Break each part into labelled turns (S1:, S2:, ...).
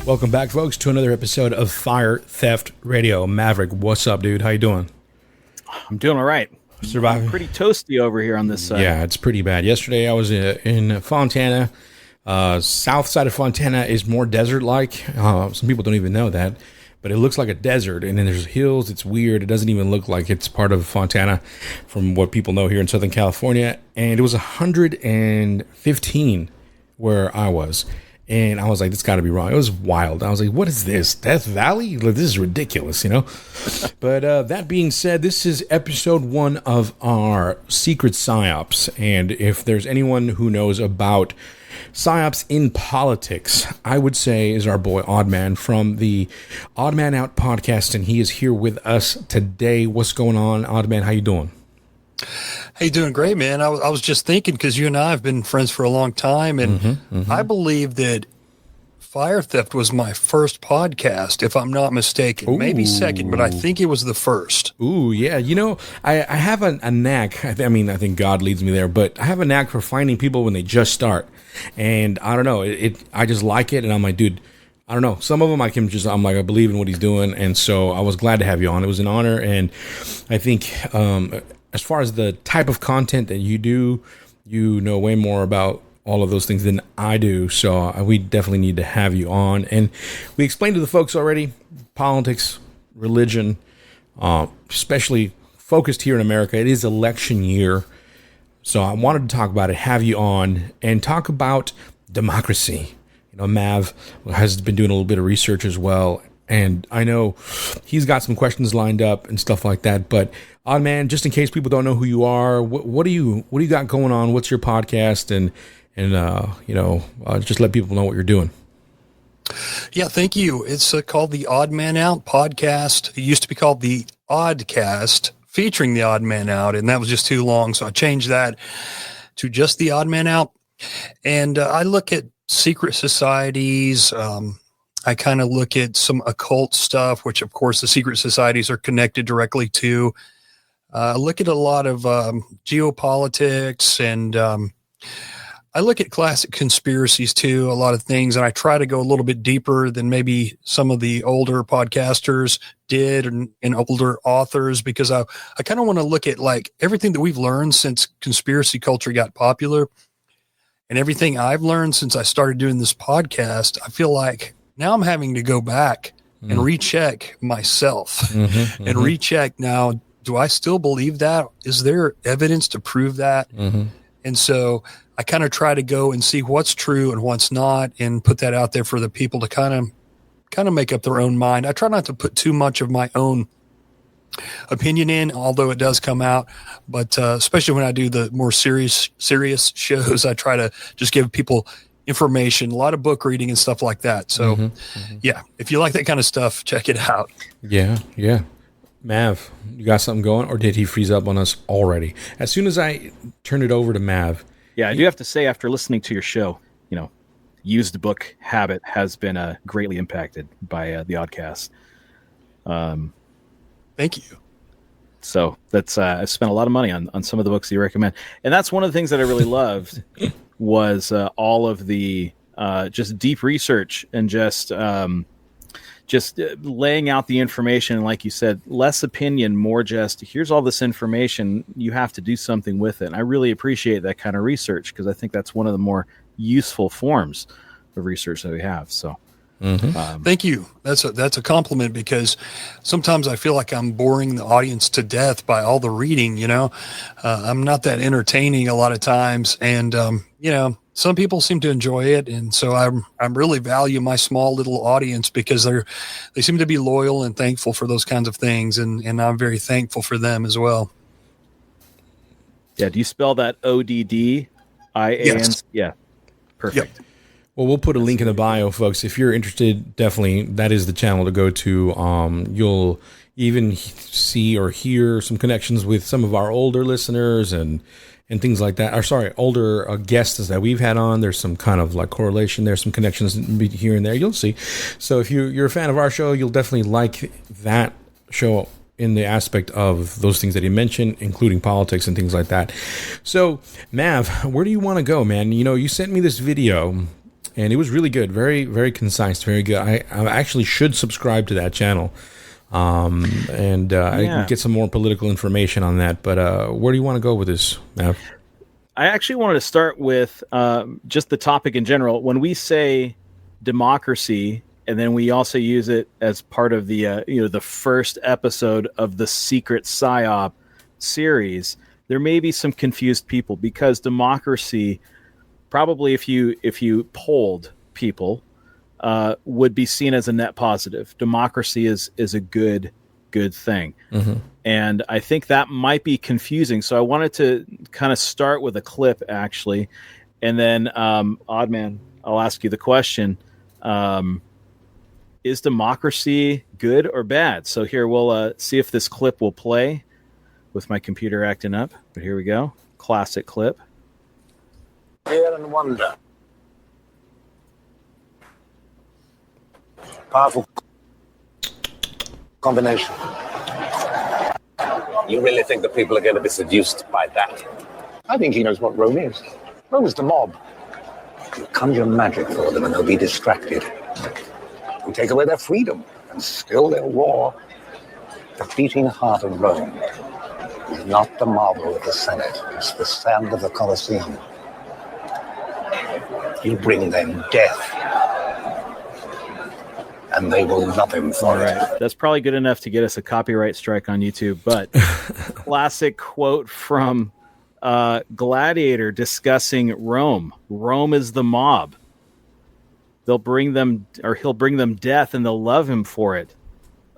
S1: Welcome back, folks, to another episode of Fire Theft Radio. Maverick, what's up, dude? How you doing?
S2: I'm doing all right.
S1: Surviving?
S2: Pretty toasty over here on this side.
S1: Yeah, it's pretty bad. Yesterday, I was in Fontana. South side of Fontana is more desert-like. Some people don't even know that, but it looks like a desert, and then there's hills. It's weird. It doesn't even look like it's part of Fontana from what people know here in Southern California. And it was 115 where I was. And I was like, this got to be wrong. It was wild. I was like, what is this? Death Valley? Like, this is ridiculous, you know? But that being said, this is episode 1 of our Secret Psyops. And if there's anyone who knows about Psyops in politics, I would say is our boy Oddman from the Oddman Out podcast. And he is here with us today. What's going on, Oddman? How you doing?
S3: Hey, doing great, man. I was just thinking, because you and I have been friends for a long time, and I believe that Fire Theft was my first podcast, if I'm not mistaken.
S1: Ooh.
S3: Maybe second, but I think it was the first.
S1: Ooh, yeah. You know, I have a knack. I think God leads me there, but I have a knack for finding people when they just start. And I don't know, I just like it, and I'm like, dude, I don't know. Some of them I believe in what he's doing, and so I was glad to have you on. It was an honor, and I think as far as the type of content that you do, you know way more about all of those things than I do. So we definitely need to have you on. And we explained to the folks already, politics, religion, especially focused here in America. It is election year. So I wanted to talk about it, have you on, and talk about democracy. You know, Mav has been doing a little bit of research as well. And I know he's got some questions lined up and stuff like that. But Oddman, just in case people don't know who you are, what do you got going on? What's your podcast? And just let people know what you're doing.
S3: Yeah, thank you. It's called the Oddman Out podcast. It used to be called the Oddcast, featuring the Oddman Out, and that was just too long. So I changed that to just the Oddman Out. And I look at secret societies. I kind of look at some occult stuff, which, of course, the secret societies are connected directly to. Look at a lot of geopolitics, and I look at classic conspiracies, too, a lot of things. And I try to go a little bit deeper than maybe some of the older podcasters did and older authors, because I kind of want to look at like everything that we've learned since conspiracy culture got popular and everything I've learned since I started doing this podcast. I feel like now I'm having to go back and recheck myself and recheck now. Do I still believe that? Is there evidence to prove that? And so I kind of try to go and see what's true and what's not, and put that out there for the people to kind of make up their own mind. I try not to put too much of my own opinion in, although it does come out. But especially when I do the more serious shows, I try to just give people information, a lot of book reading and stuff like that. So yeah, if you like that kind of stuff, check it out.
S1: Yeah. Mav, you got something going, or did he freeze up on us already? As soon as I turn it over to Mav.
S2: Yeah, I do have to say, after listening to your show, used book habit has been greatly impacted by the Oddcast.
S3: Thank you.
S2: So that's I spent a lot of money on some of the books that you recommend, and that's one of the things that I really loved was all of the just deep research and just laying out the information. And like you said, less opinion, more just here's all this information. You have to do something with it. And I really appreciate that kind of research, because I think that's one of the more useful forms of research that we have. So.
S3: Thank you. That's a compliment, because sometimes I feel like I'm boring the audience to death by all the reading, I'm not that entertaining a lot of times. And, some people seem to enjoy it. And so I really value my small little audience, because they seem to be loyal and thankful for those kinds of things. And I'm very thankful for them as well.
S2: Yeah. Do you spell that ODDIAN?
S3: Yes.
S2: Yeah. Perfect.
S3: Yep.
S1: Well, we'll put a link in the bio, folks. If you're interested, definitely that is the channel to go to. You'll even see or hear some connections with some of our older listeners and things like that. Or sorry, older guests that we've had on. There's some kind of like correlation. There's some connections here and there. You'll see. So if you're a fan of our show, you'll definitely like that show in the aspect of those things that he mentioned, including politics and things like that. So, Mav, where do you want to go, man? You sent me this video. and it was really good. Very, very concise. Very good. I actually should subscribe to that channel. I can get some more political information on that. But where do you want to go with this, Mav?
S2: I actually wanted to start with just the topic in general. When we say democracy, and then we also use it as part of the the first episode of the Secret Psyop series, there may be some confused people, because democracy, probably if you polled people, would be seen as a net positive. Democracy is a good thing. Mm-hmm. And I think that might be confusing. So I wanted to kind of start with a clip, actually. And then, Oddman, I'll ask you the question. Is democracy good or bad? So here, we'll see if this clip will play with my computer acting up. But here we go. Classic clip.
S4: Fear and wonder. Powerful combination. You really think that people are going to be seduced by that?
S5: I think he knows what Rome is. Rome is the mob.
S4: You conjure magic for them and they'll be distracted.
S5: You take away their freedom, and still they'll roar.
S4: The beating heart of Rome is not the marble of the Senate, it's the sand of the Colosseum. You bring them death, and they will love him for it.
S2: That's probably good enough to get us a copyright strike on YouTube, but classic quote from Gladiator discussing Rome. Rome is the mob. He'll bring them death, and they'll love him for it.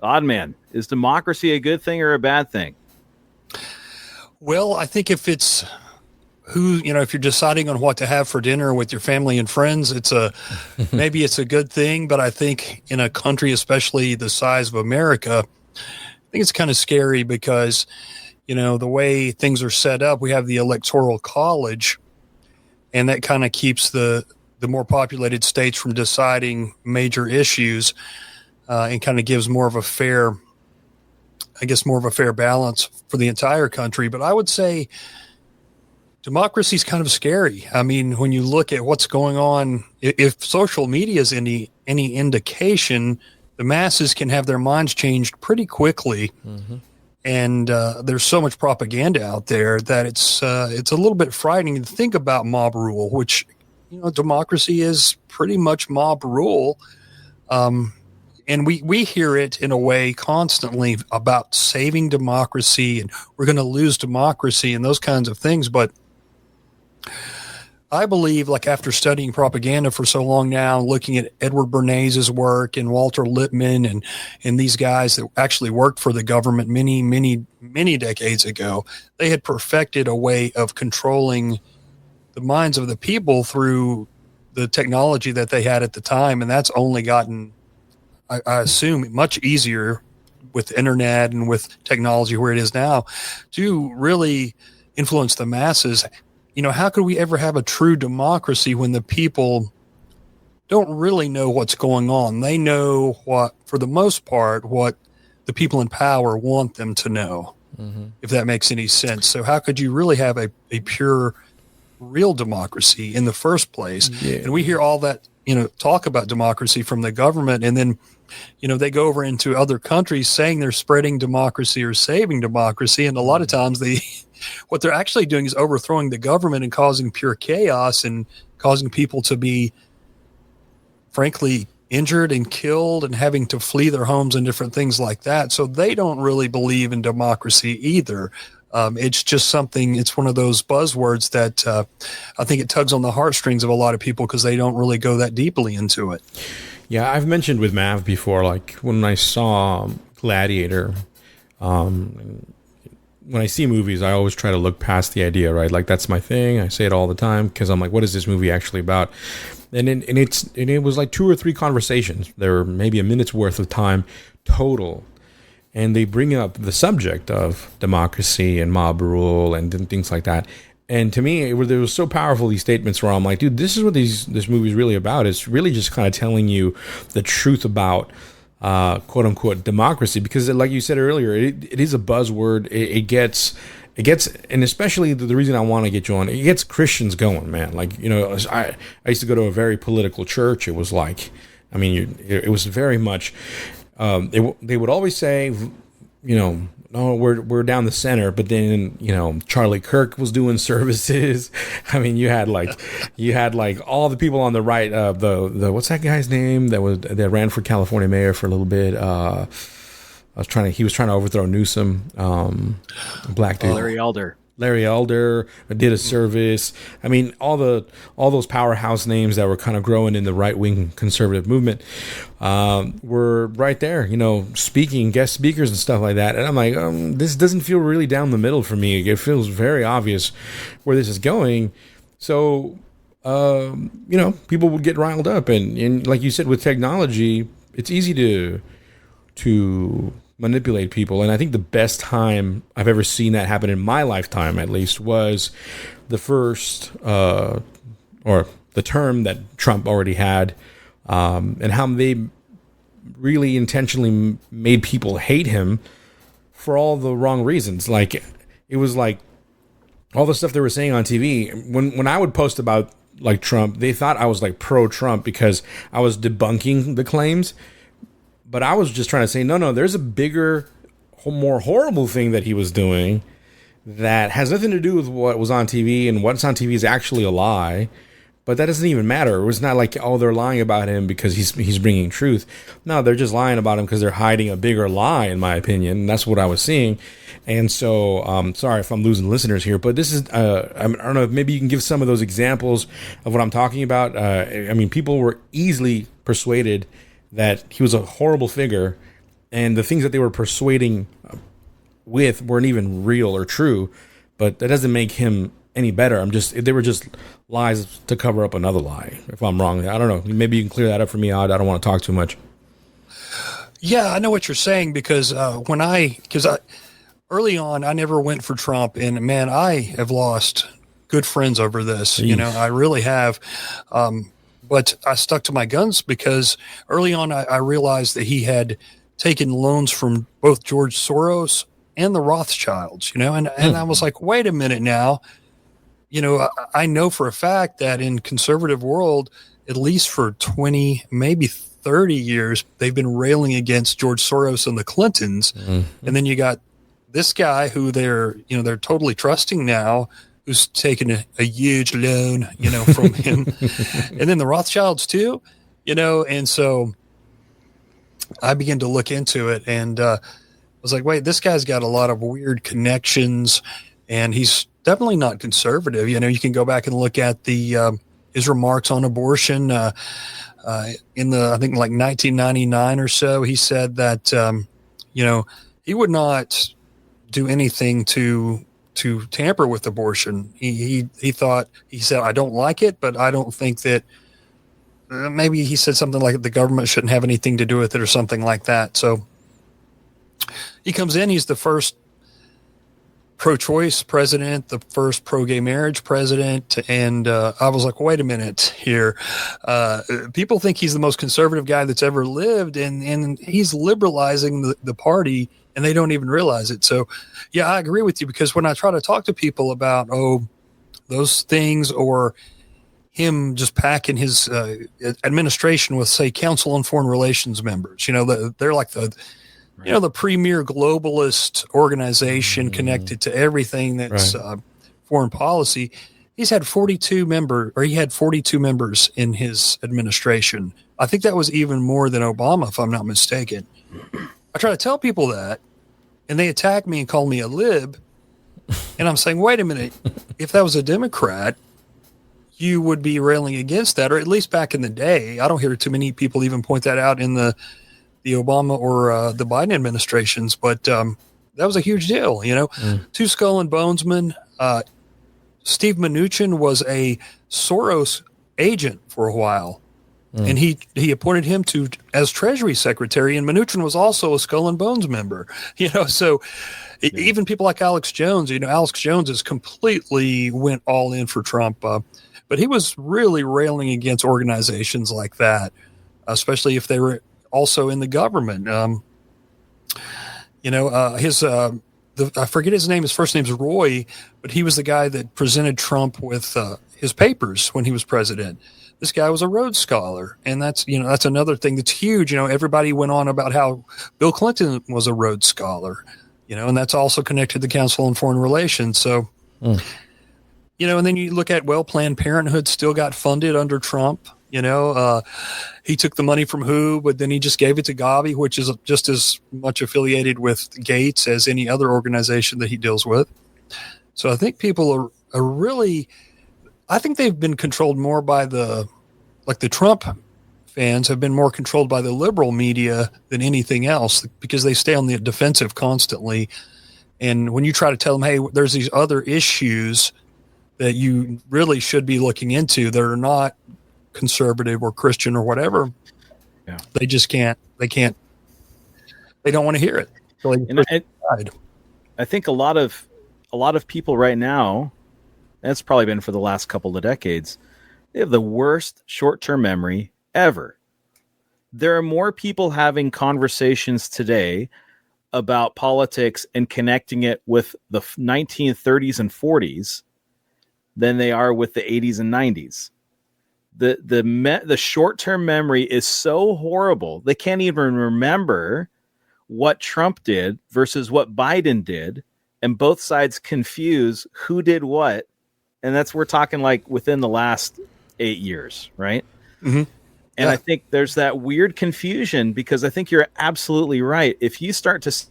S2: Oddman, is democracy a good thing or a bad thing?
S3: Well, I think if it's if you're deciding on what to have for dinner with your family and friends, maybe it's a good thing. But I think in a country, especially the size of America, I think it's kind of scary because, the way things are set up, we have the Electoral College, and that kind of keeps the more populated states from deciding major issues, and kind of gives more of a fair balance for the entire country. But I would say democracy is kind of scary. I mean, when you look at what's going on, if social media is any indication, the masses can have their minds changed pretty quickly. Mm-hmm. And there's so much propaganda out there that it's a little bit frightening to think about mob rule, which, democracy is pretty much mob rule. And we hear it in a way constantly about saving democracy, and we're going to lose democracy and those kinds of things. But I believe, like, after studying propaganda for so long now, looking at Edward Bernays' work and Walter Lippmann and these guys that actually worked for the government many, many, many decades ago, they had perfected a way of controlling the minds of the people through the technology that they had at the time. And that's only gotten, I assume, much easier with the internet and with technology where it is now to really influence the masses. How could we ever have a true democracy when the people don't really know what's going on? They know for the most part, what the people in power want them to know, mm-hmm. if that makes any sense. So how could you really have a pure, real democracy in the first place? Yeah. And we hear all that, talk about democracy from the government, and then, they go over into other countries saying they're spreading democracy or saving democracy. And a lot of times what they're actually doing is overthrowing the government and causing pure chaos and causing people to be, frankly, injured and killed and having to flee their homes and different things like that. So they don't really believe in democracy either. It's just something, it's one of those buzzwords that I think it tugs on the heartstrings of a lot of people because they don't really go that deeply into it.
S1: Yeah, I've mentioned with Mav before, like when I saw Gladiator, when I see movies, I always try to look past the idea, right? Like, that's my thing. I say it all the time because I'm like, what is this movie actually about? And it was like 2 or 3 conversations. There were maybe a minute's worth of time total. And they bring up the subject of democracy and mob rule and things like that. And to me, it was so powerful, these statements where I'm like, dude, this is what this movie is really about. It's really just kind of telling you the truth about quote unquote democracy, because like you said earlier, it is a buzzword. It gets it gets, and especially the reason I want to get you on, it gets Christians going, man. Like, I used to go to a very political church. It was like, I mean, it was very much, they would always say, no, we're down the center, but then Charlie Kirk was doing services. I mean, you had like all the people on the right. The what's that guy's name that ran for California mayor for a little bit. He was trying to overthrow Newsom. Black dude. Larry Elder did a service. I mean, all those powerhouse names that were kind of growing in the right wing conservative movement were right there, speaking, guest speakers and stuff like that. And I'm like, this doesn't feel really down the middle for me. It feels very obvious where this is going. So, people would get riled up, and like you said, with technology, it's easy to manipulate people. And I think the best time I've ever seen that happen in my lifetime, at least, was the first or the term that Trump already had, and how they really intentionally made people hate him for all the wrong reasons. Like, it was like all the stuff they were saying on TV. When I would post about like Trump, they thought I was like pro-Trump because I was debunking the claims. But I was just trying to say, no, there's a bigger, more horrible thing that he was doing that has nothing to do with what was on TV, and what's on TV is actually a lie. But that doesn't even matter. It was not like, they're lying about him because he's bringing truth. No, they're just lying about him because they're hiding a bigger lie, in my opinion. And that's what I was seeing. And so, sorry if I'm losing listeners here, but this is, I don't know, maybe you can give some of those examples of what I'm talking about. I mean, people were easily persuaded that he was a horrible figure, and the things that they were persuading with weren't even real or true, but that doesn't make him any better. They were just lies to cover up another lie. If I'm wrong, I don't know. Maybe you can clear that up for me, Odd. I don't want to talk too much.
S3: Yeah, I know what you're saying, because early on, I never went for Trump, and man, I have lost good friends over this.
S1: Jeez.
S3: I really have. But I stuck to my guns because early on I realized that he had taken loans from both George Soros and the Rothschilds, and I was like, wait a minute now. I know for a fact that in conservative world, at least for 20, maybe 30 years, they've been railing against George Soros and the Clintons. Mm-hmm. And then you got this guy who they're totally trusting now, who's taken a huge loan, from him. And then the Rothschilds too, and so I began to look into it, and I was like, wait, this guy's got a lot of weird connections, and he's definitely not conservative. You can go back and look at his remarks on abortion in I think like 1999 or so. He said that, he would not do anything to tamper with abortion. He said, I don't like it, but I don't think that maybe he said something like the government shouldn't have anything to do with it or something like that. So he comes in, he's the first pro-choice president, the first pro-gay marriage president. And I was like, wait a minute here. People think he's the most conservative guy that's ever lived, and he's liberalizing the party, and they don't even realize it. So, yeah, I agree with you, because when I try to talk to people about, those things, or him just packing his administration with, say, Council on Foreign Relations members, they're like the premier globalist organization connected to everything that's foreign policy. He had 42 members in his administration. I think that was even more than Obama, if I'm not mistaken. I try to tell people that, and they attack me and call me a lib. And I'm saying, wait a minute, if that was a Democrat, you would be railing against that, or at least back in the day. I don't hear too many people even point that out in the Obama or the Biden administrations, but that was a huge deal. Two Skull and Bonesmen. Steve Mnuchin was a Soros agent for a while. And he appointed him as Treasury Secretary, and Mnuchin was also a Skull and Bones member. So even people like Alex Jones, Alex Jones has completely went all in for Trump, but he was really railing against organizations like that, especially if they were also in the government. His I forget his name. His first name's Roy, but he was the guy that presented Trump with his papers when he was president. This guy was a Rhodes Scholar, and that's another thing that's huge. Everybody went on about how Bill Clinton was a Rhodes Scholar, and that's also connected to the Council on Foreign Relations. So, and then you look at, Planned Parenthood still got funded under Trump. He took the money from WHO, but then he just gave it to Gavi, which is just as much affiliated with Gates as any other organization that he deals with. So I think people are really, I think they've been controlled more by the Trump fans have been more controlled by the liberal media than anything else, because they stay on the defensive constantly. And when you try to tell them, hey, there's these other issues that you really should be looking into that are not conservative or Christian or whatever, they just can't. They don't want to hear it. So
S2: I think a lot of people right now, and it's probably been for the last couple of decades, they have the worst short-term memory ever. There are more people having conversations today about politics and connecting it with the 1930s and 40s than they are with the 80s and 90s. The short-term memory is so horrible. They can't even remember what Trump did versus what Biden did. And both sides confuse who did what. And we're talking like within the last 8 years, right?
S3: Mm-hmm.
S2: And I think there's that weird confusion, because I think you're absolutely right. If you start to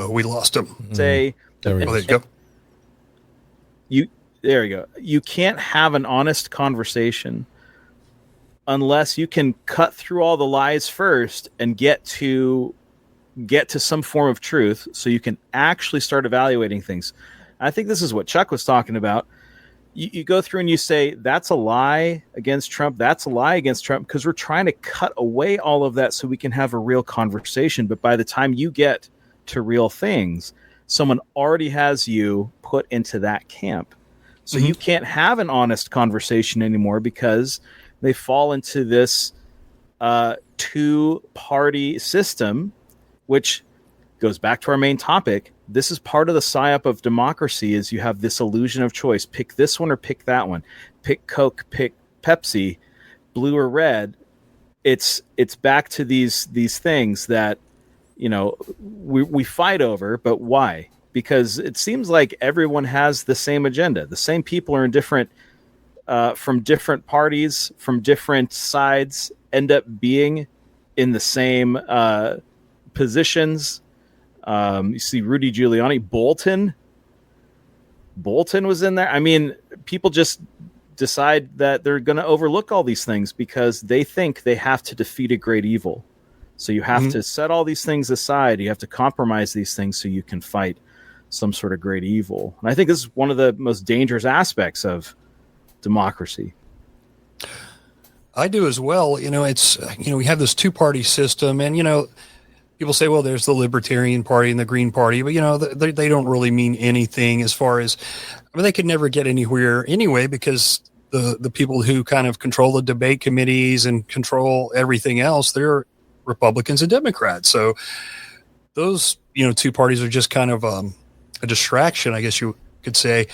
S3: we lost him.
S2: Say,
S1: there we
S3: go.
S2: There you go. You can't have an honest conversation unless you can cut through all the lies first and get to some form of truth, so you can actually start evaluating things. I think this is what Chuck was talking about. You go through and you say, that's a lie against Trump, that's a lie against Trump, because we're trying to cut away all of that so we can have a real conversation. But by the time you get to real things, someone already has you put into that camp. So you can't have an honest conversation anymore, because they fall into this two-party system, which goes back to our main topic. This is part of the psyop of democracy, is you have this illusion of choice. Pick this one or pick that one. Pick Coke, pick Pepsi, blue or red. It's back to these things that, we fight over, but why? Because it seems like everyone has the same agenda. The same people are in different, from different parties, from different sides, end up being in the same positions. You see Rudy Giuliani, Bolton was in there. I mean, people just decide that they're going to overlook all these things because they think they have to defeat a great evil. So you have to set all these things aside. You have to compromise these things so you can fight some sort of great evil. And I think this is one of the most dangerous aspects of democracy.
S3: I do as well. It's, we have this two-party system, and, people say, well, there's the Libertarian Party and the Green Party, but, they don't really mean anything as far as, they could never get anywhere anyway, because the people who kind of control the debate committees and control everything else, they're Republicans and Democrats. So those, two parties are just kind of a distraction, I guess you could say.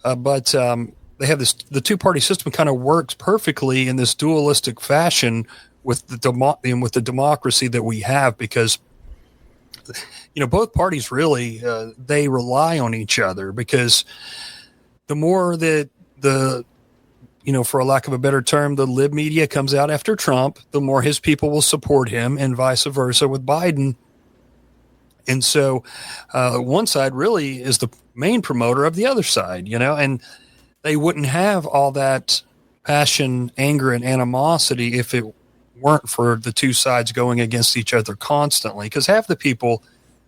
S3: But they have the two-party system kind of works perfectly in this dualistic fashion with the democracy that we have, because both parties really they rely on each other, because the more that for a lack of a better term, the lib media comes out after Trump, the more his people will support him, and vice versa with Biden. And so one side really is the main promoter of the other side, and they wouldn't have all that passion, anger, and animosity if it weren't for the two sides going against each other constantly. Because half the people,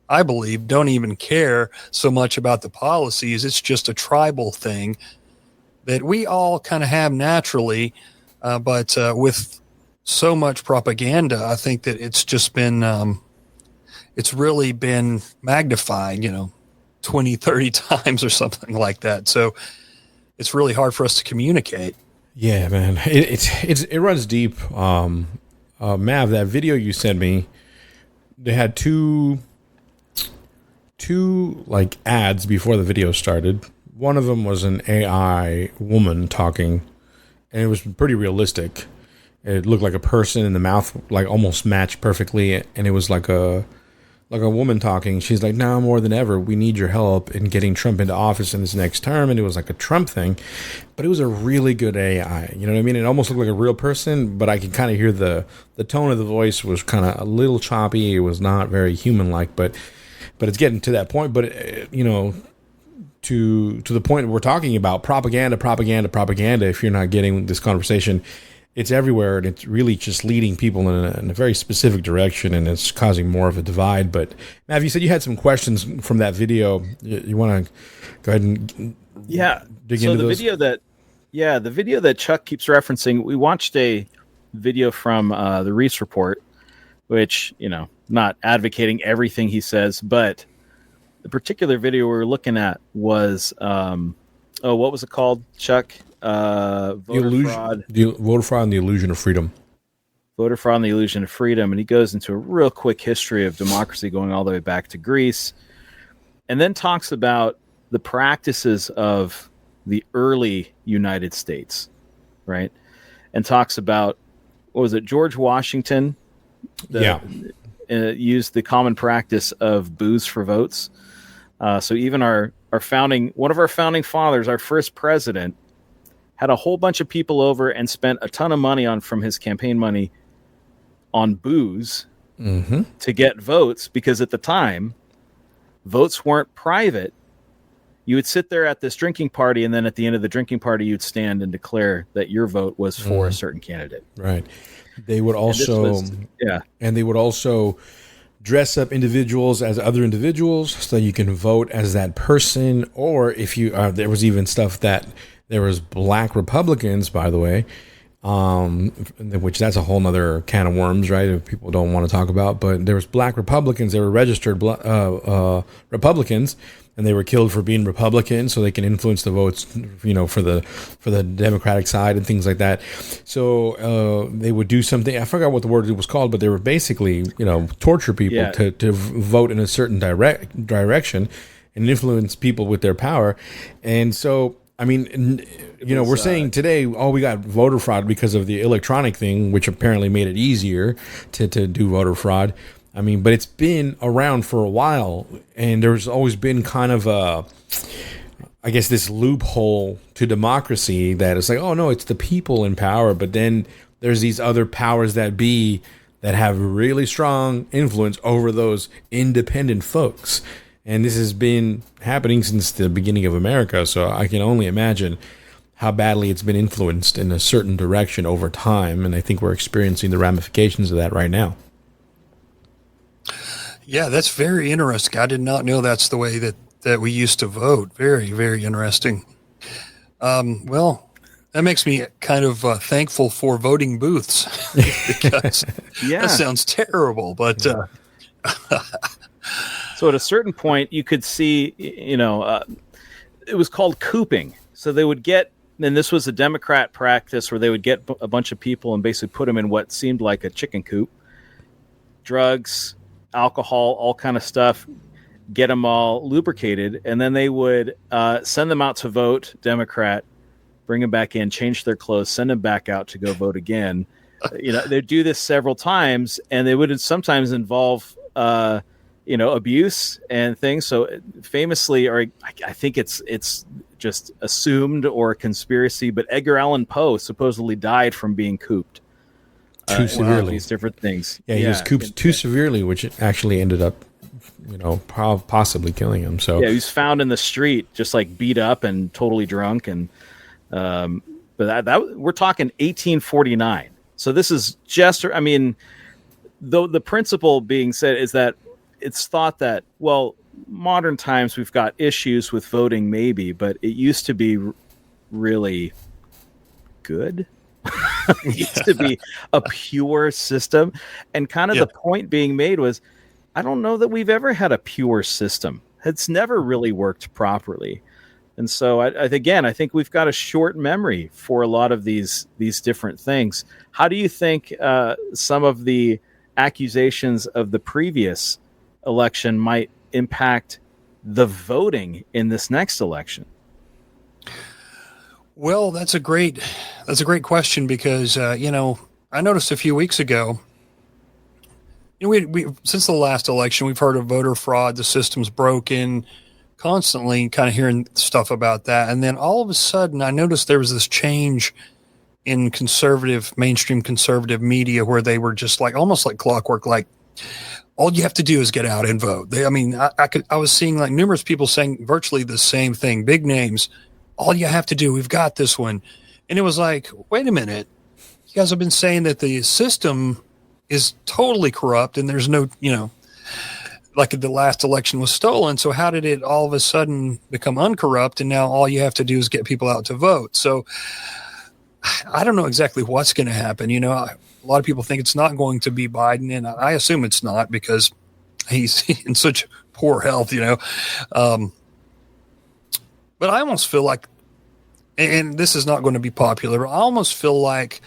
S3: I believe, don't even care so much about the policies. It's just a tribal thing that we all kind of have naturally. But with so much propaganda, I think that it's just been, it's really been magnified, 20, 30 times or something like that. So it's really hard for us to communicate.
S1: Yeah, man, it runs deep. Mav, that video you sent me, they had two like ads before the video started. One of them was an AI woman talking, and it was pretty realistic. It looked like a person, and the mouth like almost matched perfectly, and it was like a woman talking. She's like, now more than ever, we need your help in getting Trump into office in this next term. And it was like a Trump thing, but it was a really good AI. You know what I mean? It almost looked like a real person, but I could kind of hear the tone of the voice was kind of a little choppy. It was not very human-like, but it's getting to that point. But, to the point we're talking about, propaganda. If you're not getting this conversation, it's everywhere, and it's really just leading people in a very specific direction, and it's causing more of a divide. But Mav, you said you had some questions from that video. You want to go ahead and dig into those?
S2: The video that Chuck keeps referencing, we watched a video from the Reese Report, which, not advocating everything he says, but the particular video we were looking at was, what was it called, Chuck? Voter fraud and the illusion of freedom. Voter fraud and the illusion of freedom. And he goes into a real quick history of democracy going all the way back to Greece, and then talks about the practices of the early United States, right? And talks about, what was it, George Washington used the common practice of booze for votes. So even one of our founding fathers, our first president, had a whole bunch of people over and spent a ton of money from his campaign money on booze to get votes, because at the time, votes weren't private. You would sit there at this drinking party, and then at the end of the drinking party, you'd stand and declare that your vote was for a certain candidate.
S1: Right. They would also, and they would also dress up individuals as other individuals so you can vote as that person. Or if you, there was even stuff that there was black Republicans, by the way, which that's a whole nother can of worms, right? If people don't want to talk about, but there was black Republicans. They were registered Republicans, and they were killed for being Republican, so they can influence the votes, for the Democratic side and things like that. So they would do something. I forgot what the word was called, but they were basically, torture people to vote in a certain direction and influence people with their power. And so, I mean, we're saying today, we got voter fraud because of the electronic thing, which apparently made it easier to do voter fraud. I mean, but it's been around for a while, and there's always been kind of this loophole to democracy that it's like, oh no, it's the people in power, but then there's these other powers that be that have really strong influence over those independent folks. And this has been happening since the beginning of America, so I can only imagine how badly it's been influenced in a certain direction over time, and I think we're experiencing the ramifications of that right now.
S3: Yeah, that's very interesting. I did not know that's the way that we used to vote. Very, very interesting. Well, that makes me kind of thankful for voting booths because that sounds terrible, but...
S2: So at a certain point, you could see, it was called cooping. So they would get, and this was a Democrat practice where they would get a bunch of people and basically put them in what seemed like a chicken coop. Drugs, alcohol, all kind of stuff, get them all lubricated. And then they would send them out to vote Democrat, bring them back in, change their clothes, send them back out to go vote again. They'd do this several times, and they would sometimes involve... abuse and things. So famously, or I think it's just assumed or conspiracy, but Edgar Allan Poe supposedly died from being cooped.
S1: Too severely.
S2: These different things.
S1: Yeah, he was cooped too severely, which actually ended up, possibly killing him. So
S2: yeah, he was found in the street, just like beat up and totally drunk. And but that we're talking 1849. So this is just, though the principle being said is that it's thought that, modern times we've got issues with voting, maybe, but it used to be really good. It used to be a pure system. And kind of the point being made was, I don't know that we've ever had a pure system. It's never really worked properly. And so, I think we've got a short memory for a lot of these different things. How do you think some of the accusations of the previous election might impact the voting in this next election?
S3: Well, that's a great question because I noticed a few weeks ago. We since the last election, we've heard of voter fraud, the system's broken, constantly kind of hearing stuff about that. And then all of a sudden, I noticed there was this change in mainstream conservative media where they were just like almost like clockwork, like all you have to do is get out and vote. I was seeing like numerous people saying virtually the same thing, big names. All you have to do, we've got this one. And it was like, wait a minute. You guys have been saying that the system is totally corrupt and there's no, like the last election was stolen. So how did it all of a sudden become uncorrupt? And now all you have to do is get people out to vote. So I don't know exactly what's going to happen. A lot of people think it's not going to be Biden, and I assume it's not because he's in such poor health, but I almost feel like, and this is not going to be popular, but I almost feel like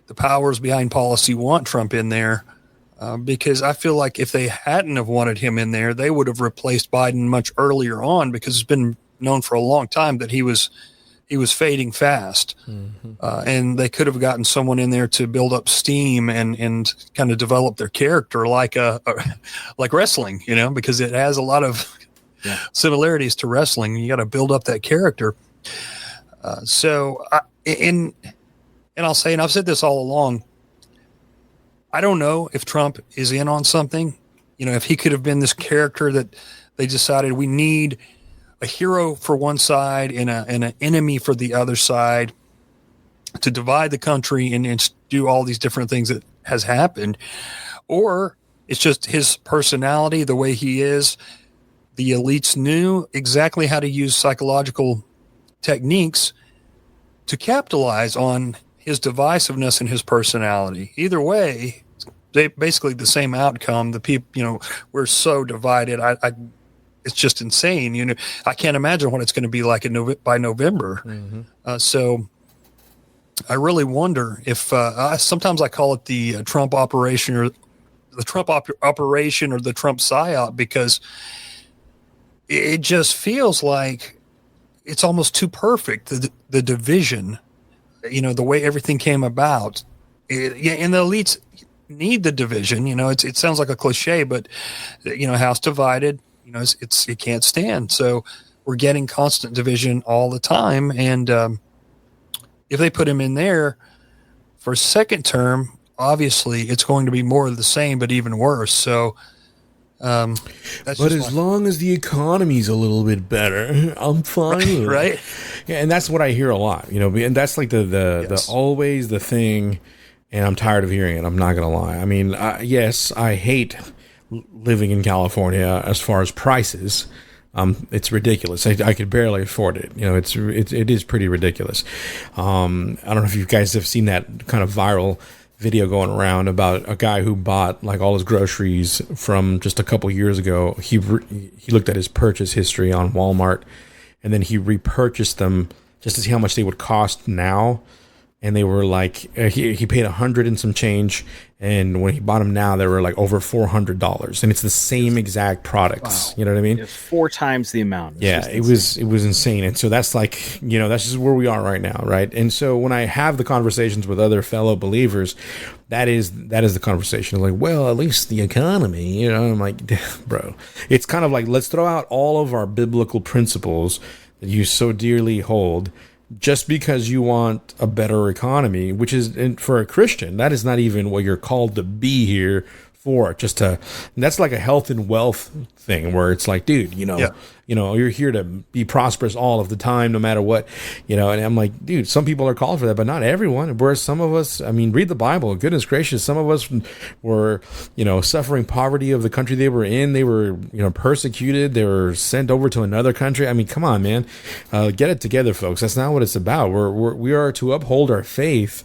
S3: the powers behind policy want Trump in there because I feel like if they hadn't have wanted him in there, they would have replaced Biden much earlier on because it's been known for a long time that he was fading fast. Mm-hmm. And they could have gotten someone in there to build up steam and kind of develop their character like wrestling, because it has a lot of similarities to wrestling. You got to build up that character. And I'll say, and I've said this all along, I don't know if Trump is in on something. If he could have been this character that they decided we need a hero for one side and an enemy for the other side to divide the country and do all these different things that has happened. Or it's just his personality, the way he is. The elites knew exactly how to use psychological techniques to capitalize on his divisiveness and his personality. Either way, they basically the same outcome. The people, we're so divided. It's just insane. I can't imagine what it's going to be like by November. Mm-hmm. So I really wonder if sometimes I call it the Trump operation or the Trump operation or the Trump psyop because it just feels like it's almost too perfect. The division, the way everything came about, and the elites need the division. It sounds like a cliche, but house divided, it can't stand. So we're getting constant division all the time. And if they put him in there for a second term, obviously it's going to be more of the same, but even worse. So,
S1: but as long as the economy's a little bit better, I'm fine.
S3: Right.
S1: Yeah, and that's what I hear a lot, and that's like the always the thing, and I'm tired of hearing it. I'm not gonna lie. I mean, yes, I hate living in California as far as prices. It's ridiculous. I could barely afford it. It is pretty ridiculous. I don't know if you guys have seen that kind of viral video going around about a guy who bought like all his groceries from just a couple years ago. He looked at his purchase history on Walmart, and then he repurchased them just to see how much they would cost now. And they were like, he paid $100 and some change, and when he bought them now, they were like over $400, and it's the same exact products. Wow. You know what I mean?
S2: It's 4 times the amount.
S1: It was insane. And so that's like, that's just where we are right now, right? And so when I have the conversations with other fellow believers, that is the conversation. Like, well, at least the economy, I'm like, bro, it's kind of like, let's throw out all of our biblical principles that you so dearly hold, just because you want a better economy, which is, for a Christian, that is not even what you're called to be here for. That's like a health and wealth thing where it's like, dude, you're here to be prosperous all of the time, no matter what, and I'm like, dude, some people are called for that, but not everyone. Whereas some of us, read the Bible, goodness gracious, some of us were, suffering poverty of the country they were in. They were, persecuted. They were sent over to another country. Come on, man, get it together, folks. That's not what it's about. We are to uphold our faith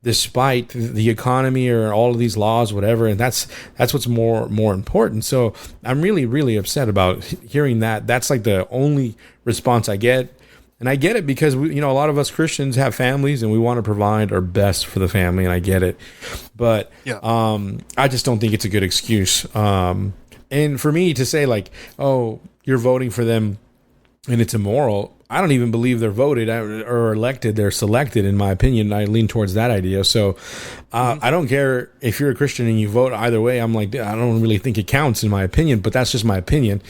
S1: despite the economy or all of these laws, whatever, and that's what's more important. So I'm really, really upset about hearing that. That's like the only response I get, And I get it because a lot of us Christians have families and we want to provide our best for the family, and I get it. But I just don't think it's a good excuse. And for me to say like, oh, you're voting for them and it's immoral, I don't even believe they're voted or elected. They're selected, in my opinion. I lean towards that idea. So I don't care if you're a Christian and you vote either way. I'm like, I don't really think it counts, in my opinion, but that's just my opinion.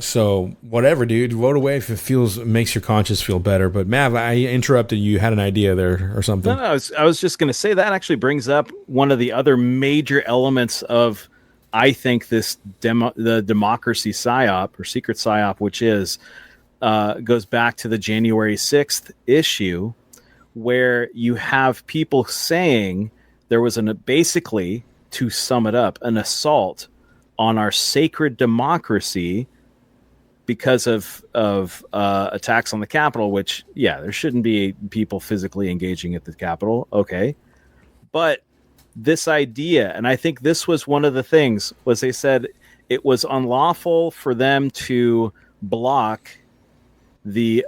S1: So whatever, dude, vote away if it makes your conscience feel better. But Mav, I interrupted you. Had an idea there or something.
S2: No, I was just going to say that actually brings up one of the other major elements of, I think, the democracy psyop or secret psyop, which is goes back to the January 6th issue, where you have people saying there was basically, to sum it up, an assault on our sacred democracy because of attacks on the Capitol, which, there shouldn't be people physically engaging at the Capitol. Okay. But this idea, and I think this was one of the things, was they said it was unlawful for them to block the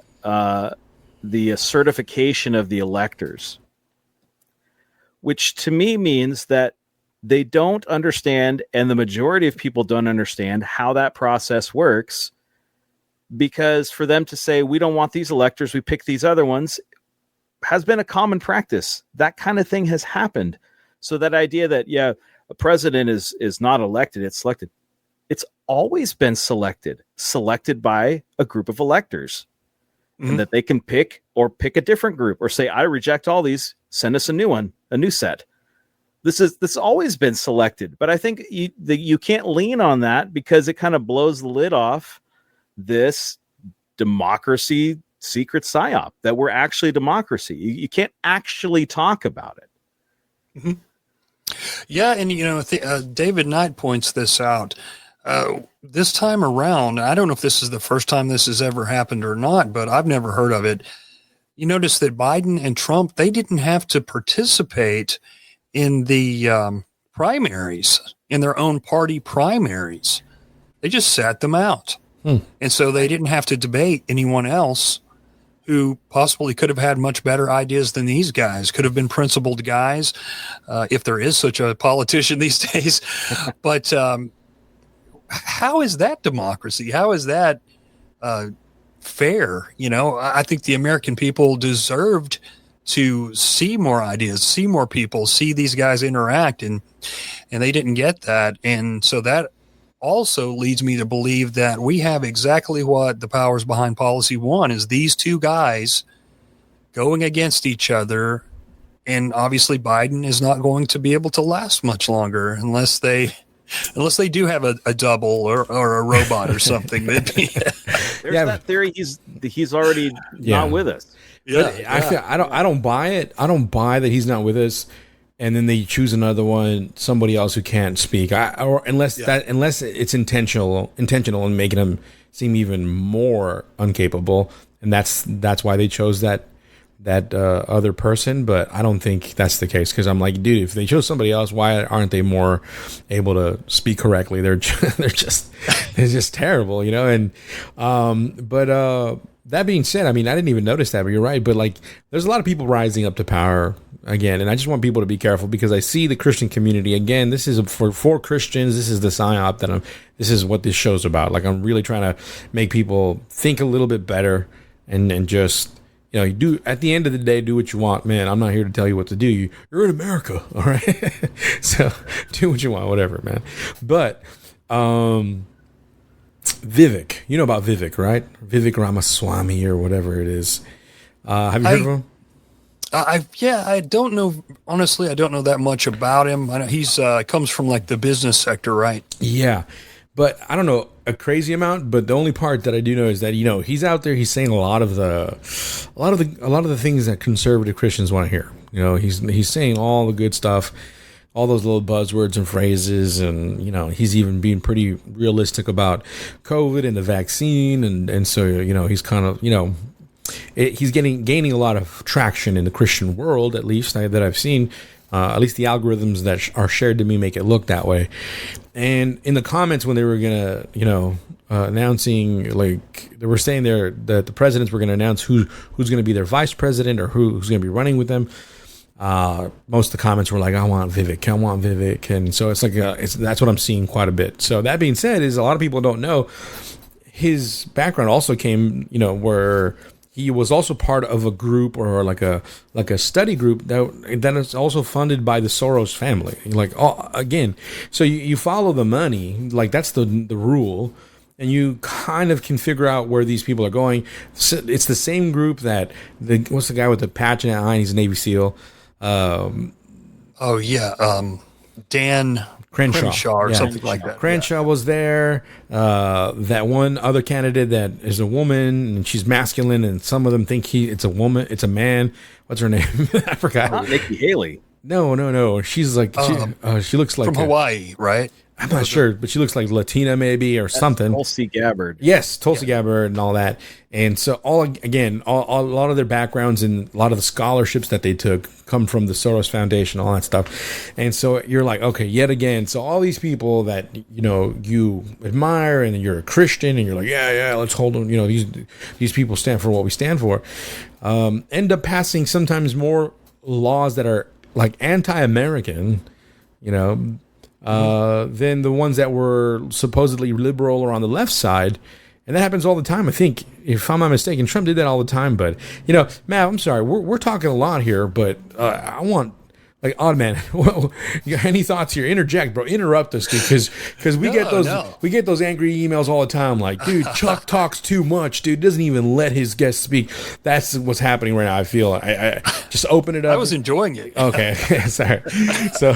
S2: certification of the electors, which to me means that they don't understand, and the majority of people don't understand how that process works, because for them to say, we don't want these electors, we pick these other ones, has been a common practice. That kind of thing has happened. So that idea that, a president is not elected, it's selected. It's always been selected by a group of electors, and that they can pick a different group, or say, I reject all these, send us a new one, a new set. This has always been selected, but I think you can't lean on that, because it kind of blows the lid off this democracy secret psyop, that we're actually a democracy. You can't actually talk about it.
S3: Mm-hmm. Yeah, and David Knight points this out. This time around, I don't know if this is the first time this has ever happened or not, but I've never heard of it. You notice that Biden and Trump, they didn't have to participate in the primaries, in their own party primaries. They just sat them out. And so they didn't have to debate anyone else who possibly could have had much better ideas than these guys, could have been principled guys, if there is such a politician these days. But how is that democracy? How is that fair? I think the American people deserved to see more ideas, see more people, see these guys interact, and they didn't get that. And so that also leads me to believe that we have exactly what the powers behind policy want, is these two guys going against each other. And obviously Biden is not going to be able to last much longer unless they do have a double or a robot or something. There's
S2: that theory. He's already not with us.
S1: I don't buy it. I don't buy that he's not with us, and then they choose another one, somebody else who can't speak. Unless it's intentional and making him seem even more incapable, and that's why they chose that other person. But I don't think that's the case, because I'm like, dude, if they chose somebody else, why aren't they more able to speak correctly? They're just terrible, And but that being said, I mean, I didn't even notice that, but you're right. But like, there's a lot of people rising up to power again, and I just want people to be careful, because I see the Christian community again. This is for Christians. This is the psyop this is what this show's about. Like, I'm really trying to make people think a little bit better, and just, you do, at the end of the day, do what you want, man. I'm not here to tell you what to do. You're in America, all right? So do what you want, whatever, man. But Vivek, you know about Vivek, right? Vivek Ramaswamy or whatever it is. Have you heard of him?
S3: I don't know. Honestly, I don't know that much about him. I know he's comes from like the business sector, right?
S1: Yeah, but I don't know a crazy amount. But the only part that I do know is that he's out there. He's saying a lot of the things that conservative Christians want to hear. He's saying all the good stuff, all those little buzzwords and phrases, and he's even being pretty realistic about COVID and the vaccine, and so he's kind of he's gaining a lot of traction in the Christian world, at least that I've seen. At least the algorithms that are shared to me make it look that way. And in the comments, when they were gonna announcing, like they were saying there that the presidents were going to announce who's going to be their vice president or who's going to be running with them. Most of the comments were like, I want Vivek. And so it's like, that's what I'm seeing quite a bit. So that being said, is a lot of people don't know his background also came, where he was also part of a group or like a study group that is also funded by the Soros family. Like, again, so you follow the money, like that's the rule. And you kind of can figure out where these people are going. So it's the same group that what's the guy with the patch in the eye? He's a Navy SEAL.
S3: Dan Crenshaw or something like that.
S1: Crenshaw was there. That one other candidate that is a woman and she's masculine, and some of them think it's a woman. It's a man. What's her name? I forgot.
S2: Not Nikki Haley.
S1: No. She's like she looks like
S3: from Hawaii, right?
S1: I'm not sure, but she looks like Latina maybe or something.
S2: Tulsi Gabbard.
S1: Yes, Tulsi Gabbard and all that. And so a lot of their backgrounds and a lot of the scholarships that they took come from the Soros Foundation, all that stuff. And so you're like, okay, yet again. So all these people that, you admire and you're a Christian and you're like, yeah, let's hold them. These people stand for what we stand for. End up passing sometimes more laws that are like anti-American, than the ones that were supposedly liberal or on the left side. And that happens all the time. I think, if I'm not mistaken, Trump did that all the time. But, Matt, I'm sorry. We're talking a lot here, but I want, like, Oddman, any thoughts here? Interject, bro. Interrupt us, dude, because we get those angry emails all the time. Like, dude, Chuck talks too much, dude. Doesn't even let his guests speak. That's what's happening right now. I feel I just open it up.
S3: I was enjoying it.
S1: Okay, sorry. So,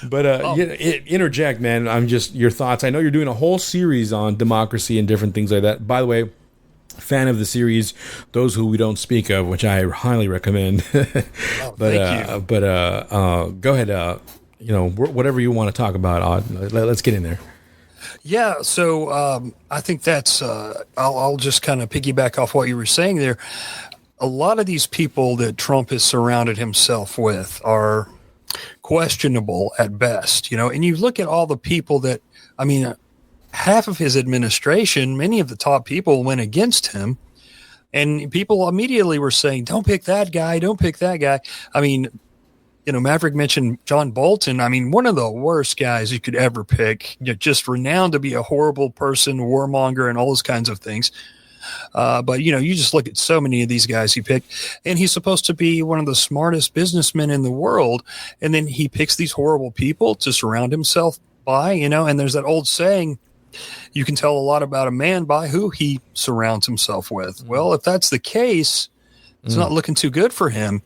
S1: but interject, man. I'm just your thoughts. I know you're doing a whole series on democracy and different things like that. By the way, fan of the series Those Who We Don't Speak Of, which I highly recommend.
S3: Thank you.
S1: Go ahead, whatever you want to talk about, Odd. Let's get in there.
S3: Yeah, so I think that's I'll just kind of piggyback off what you were saying there. A lot of these people that Trump has surrounded himself with are questionable at best, and you look at all the people that, half of his administration, many of the top people went against him, and people immediately were saying, don't pick that guy. Maverick mentioned John Bolton. One of the worst guys you could ever pick, just renowned to be a horrible person, warmonger, and all those kinds of things. But you just look at so many of these guys he picked, and he's supposed to be one of the smartest businessmen in the world. And then he picks these horrible people to surround himself by, and there's that old saying, you can tell a lot about a man by who he surrounds himself with. Well, if that's the case, it's not looking too good for him.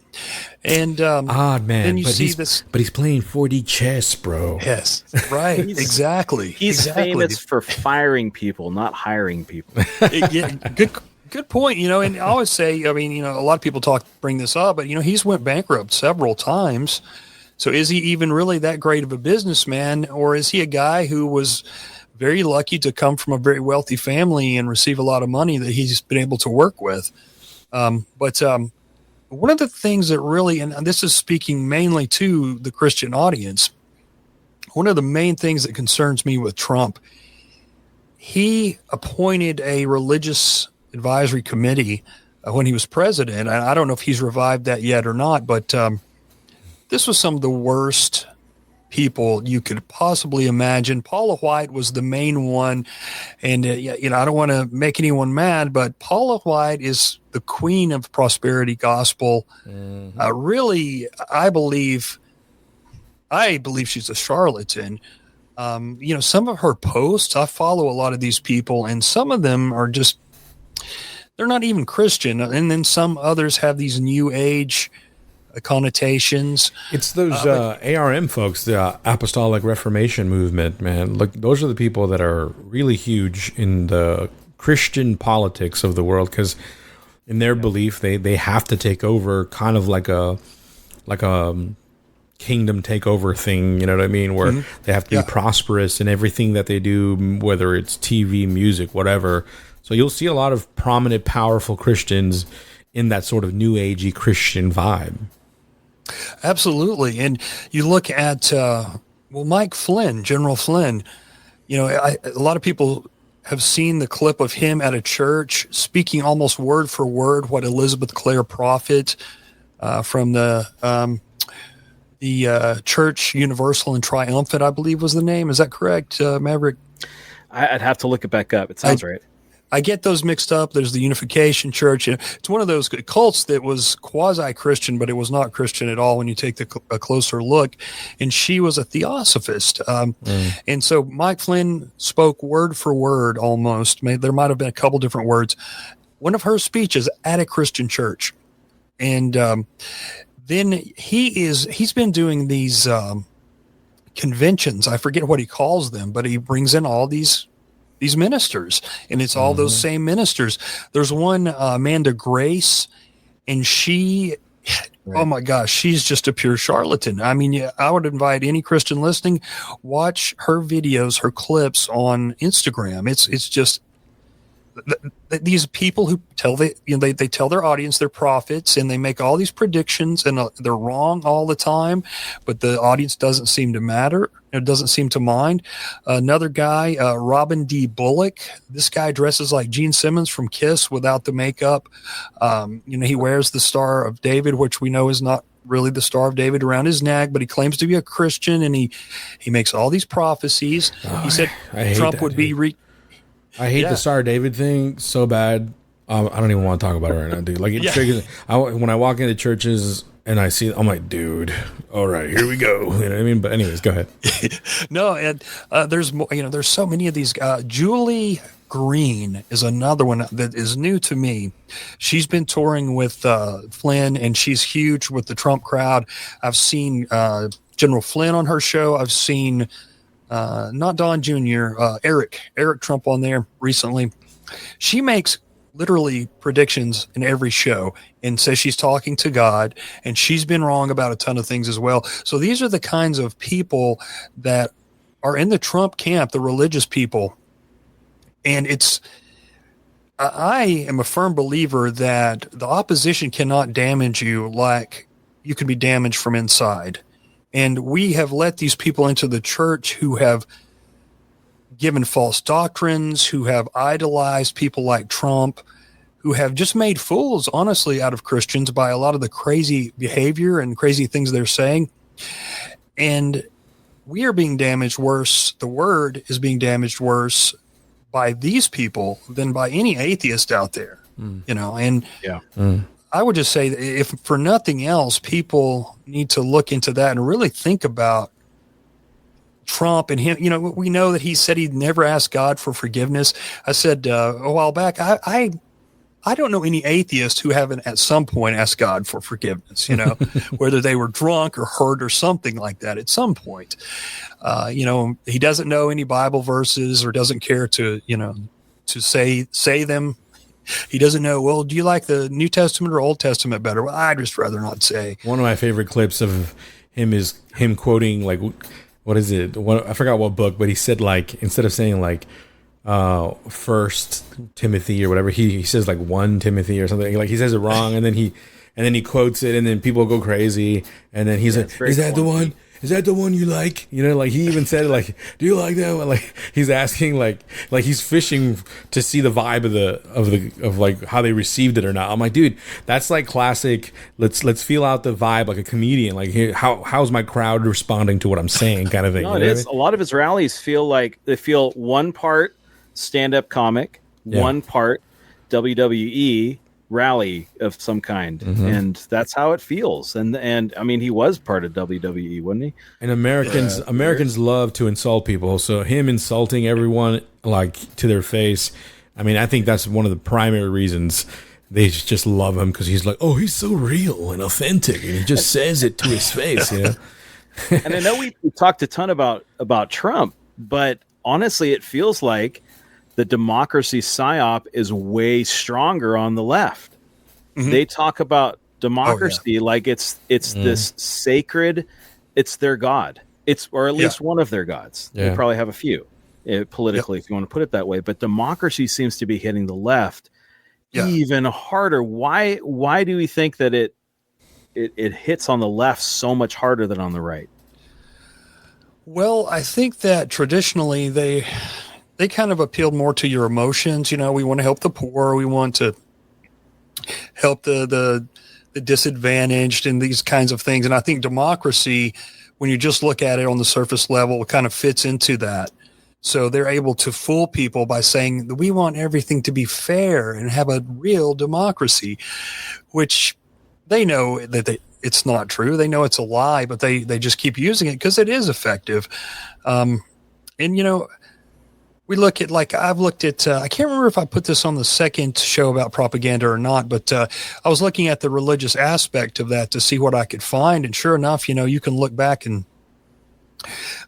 S3: And
S1: Odd man,
S3: then you see this,
S1: but he's playing 4D chess, bro.
S3: Yes, right, exactly.
S2: He's famous for firing people, not hiring people.
S3: Good point. And I always say, a lot of people bring this up, but he's went bankrupt several times. So is he even really that great of a businessman, or is he a guy who was very lucky to come from a very wealthy family and receive a lot of money that he's been able to work with? But one of the things that really, and this is speaking mainly to the Christian audience, one of the main things that concerns me with Trump, he appointed a religious advisory committee when he was president. I don't know if he's revived that yet or not, but this was some of the worst people you could possibly imagine. Paula White was the main one. And, I don't want to make anyone mad, but Paula White is the queen of prosperity gospel. Really, I believe she's a charlatan. Some of her posts, I follow a lot of these people, and some of them are just, they're not even Christian. And then some others have these new age connotations.
S1: It's those ARM folks, the Apostolic Reformation movement, man. Look, those are the people that are really huge in the Christian politics of the world, because in their belief, they have to take over, kind of like a kingdom takeover thing. You know what I mean? Where they have to be prosperous in everything that they do, whether it's TV, music, whatever. So you'll see a lot of prominent, powerful Christians in that sort of new agey Christian vibe.
S3: Absolutely. And you look at, Mike Flynn, General Flynn, a lot of people have seen the clip of him at a church speaking almost word for word what Elizabeth Clare Prophet from the Church Universal and Triumphant, I believe was the name. Is that correct, Maverick?
S2: I'd have to look it back up. It sounds right.
S3: I get those mixed up. There's the Unification Church. It's one of those cults that was quasi-Christian, but it was not Christian at all when you take a closer look. And she was a theosophist. And so Mike Flynn spoke word for word almost. There might have been a couple different words. One of her speeches at a Christian church. And then he's been doing these conventions. I forget what he calls them, but he brings in all these ministers, and it's all those same ministers. There's one, Amanda Grace, and she, oh my gosh, she's just a pure charlatan. I mean, I would invite any Christian listening, watch her videos, her clips on Instagram. It's just these people who they tell their audience they're prophets, and they make all these predictions, and they're wrong all the time, but the audience doesn't seem to matter. It doesn't seem to mind. Another guy, Robin D. Bullock. This guy dresses like Gene Simmons from Kiss without the makeup. He wears the Star of David, which we know is not really the Star of David around his neck, but he claims to be a Christian, and he makes all these prophecies. He said Trump would be.
S1: I hate the Star of David thing so bad. I don't even want to talk about it right now, dude. Like, it triggers. When I walk into churches and I see, I'm like, dude, all right, here we go. You know what I mean? But anyways, go ahead.
S3: No, and there's more. There's so many of these. Julie Green is another one that is new to me. She's been touring with Flynn, and she's huge with the Trump crowd. I've seen General Flynn on her show. I've seen not Don Jr., Eric Trump on there recently. She makes literally predictions in every show and says she's talking to God, and she's been wrong about a ton of things as well. So these are the kinds of people that are in the Trump camp, the religious people. And I am a firm believer that the opposition cannot damage you like you can be damaged from inside. And we have let these people into the church who have given false doctrines, who have idolized people like Trump, who have just made fools, honestly, out of Christians by a lot of the crazy behavior and crazy things they're saying. And we are being damaged worse. The word is being damaged worse by these people than by any atheist out there, and I would just say that if for nothing else, people need to look into that and really think about Trump and him. We know that he said he'd never asked God for forgiveness. I said a while back, I don't know any atheists who haven't at some point asked God for forgiveness, whether they were drunk or hurt or something like that at some point. He doesn't know any Bible verses or doesn't care to say them. He doesn't know, well, do you like the New Testament or Old Testament better? Well, I'd just rather not say.
S1: One of my favorite clips of him is him quoting, like, what is it? I forgot what book, but he said, like, instead of saying, like, First Timothy or whatever, he says, like, 1 Timothy or something. Like, he says it wrong, and then he quotes it, and then people go crazy, and then he's like, is that the one? Is that the one you like? Like, he even said, like, do you like that one? Like, he's asking, like he's fishing to see the vibe of like how they received it or not. I'm like, dude, that's like classic. Let's feel out the vibe like a comedian. Like, how's my crowd responding to what I'm saying, kind of thing.
S2: No, it is. A lot of his rallies feel like they feel one part stand-up comic, one part WWE rally of some kind, and that's how it feels. And I mean, he was part of WWE, wasn't he? And
S1: Americans love to insult people, so him insulting everyone like to their face, I mean, I think that's one of the primary reasons they just love him, because he's like, oh, he's so real and authentic, and he just says it to his face.
S2: And I know we talked a ton about Trump, but honestly, it feels like the democracy psyop is way stronger on the left. Mm-hmm. They talk about democracy like it's this sacred, it's their god. Or at least one of their gods. Yeah. They probably have a few politically, if you want to put it that way. But democracy seems to be hitting the left even harder. Why do we think that it hits on the left so much harder than on the right?
S3: Well, I think that traditionally they kind of appealed more to your emotions. You know, we want to help the poor. We want to help the disadvantaged and these kinds of things. And I think democracy, when you just look at it on the surface level, kind of fits into that. So they're able to fool people by saying that we want everything to be fair and have a real democracy, which they know that it's not true. They know it's a lie, but they just keep using it because it is effective. And, you know, we look at, like, I've looked at, I can't remember if I put this on the second show about propaganda or not, but I was looking at the religious aspect of that to see what I could find. And sure enough, you know, you can look back, and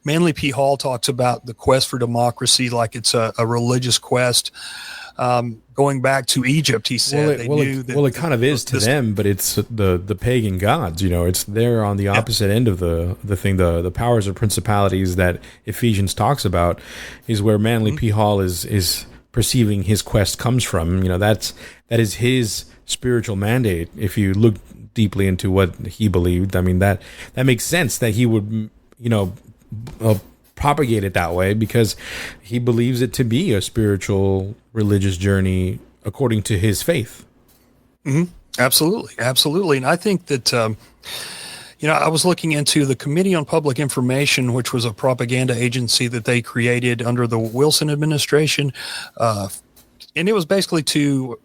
S3: Manly P. Hall talks about the quest for democracy like it's a religious quest. Going back to Egypt, he said
S1: it kind of is to them, but it's the pagan gods. You know, it's they're on the opposite end of the thing. The powers or principalities that Ephesians talks about is where Manly P. Hall is perceiving his quest comes from. You know, that is his spiritual mandate. If you look deeply into what he believed, I mean, that makes sense that he would, you know, propagate it that way, because he believes it to be a spiritual religious journey according to his faith.
S3: Mm-hmm. Absolutely. And I think that, you know, I was looking into the Committee on Public Information, which was a propaganda agency that they created under the Wilson administration. And it was basically to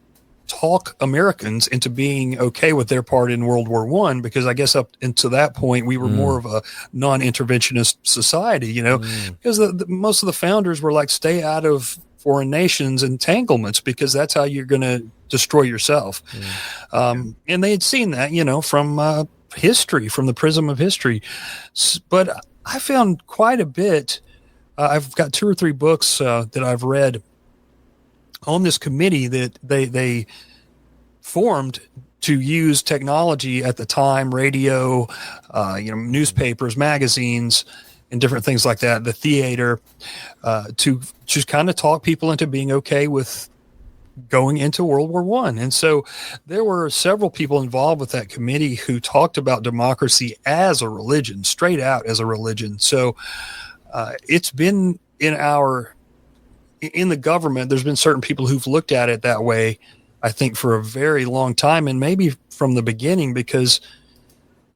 S3: talk Americans into being okay with their part in World War I, because I guess up until that point, we were more of a non-interventionist society, you know, because most of the founders were like, stay out of foreign nations entanglements, because that's how you're going to destroy yourself. And they had seen that, you know, from history, from the prism of history. But I found quite a bit. I've got 2 or 3 books that I've read on this committee that they formed to use technology at the time, radio, you know, newspapers, magazines, and different things like that, the theater, to just kind of talk people into being okay with going into World War I. And so there were several people involved with that committee who talked about democracy as a religion, straight out as a religion. So it's been in the government, there's been certain people who've looked at it that way, I think, for a very long time, and maybe from the beginning, because,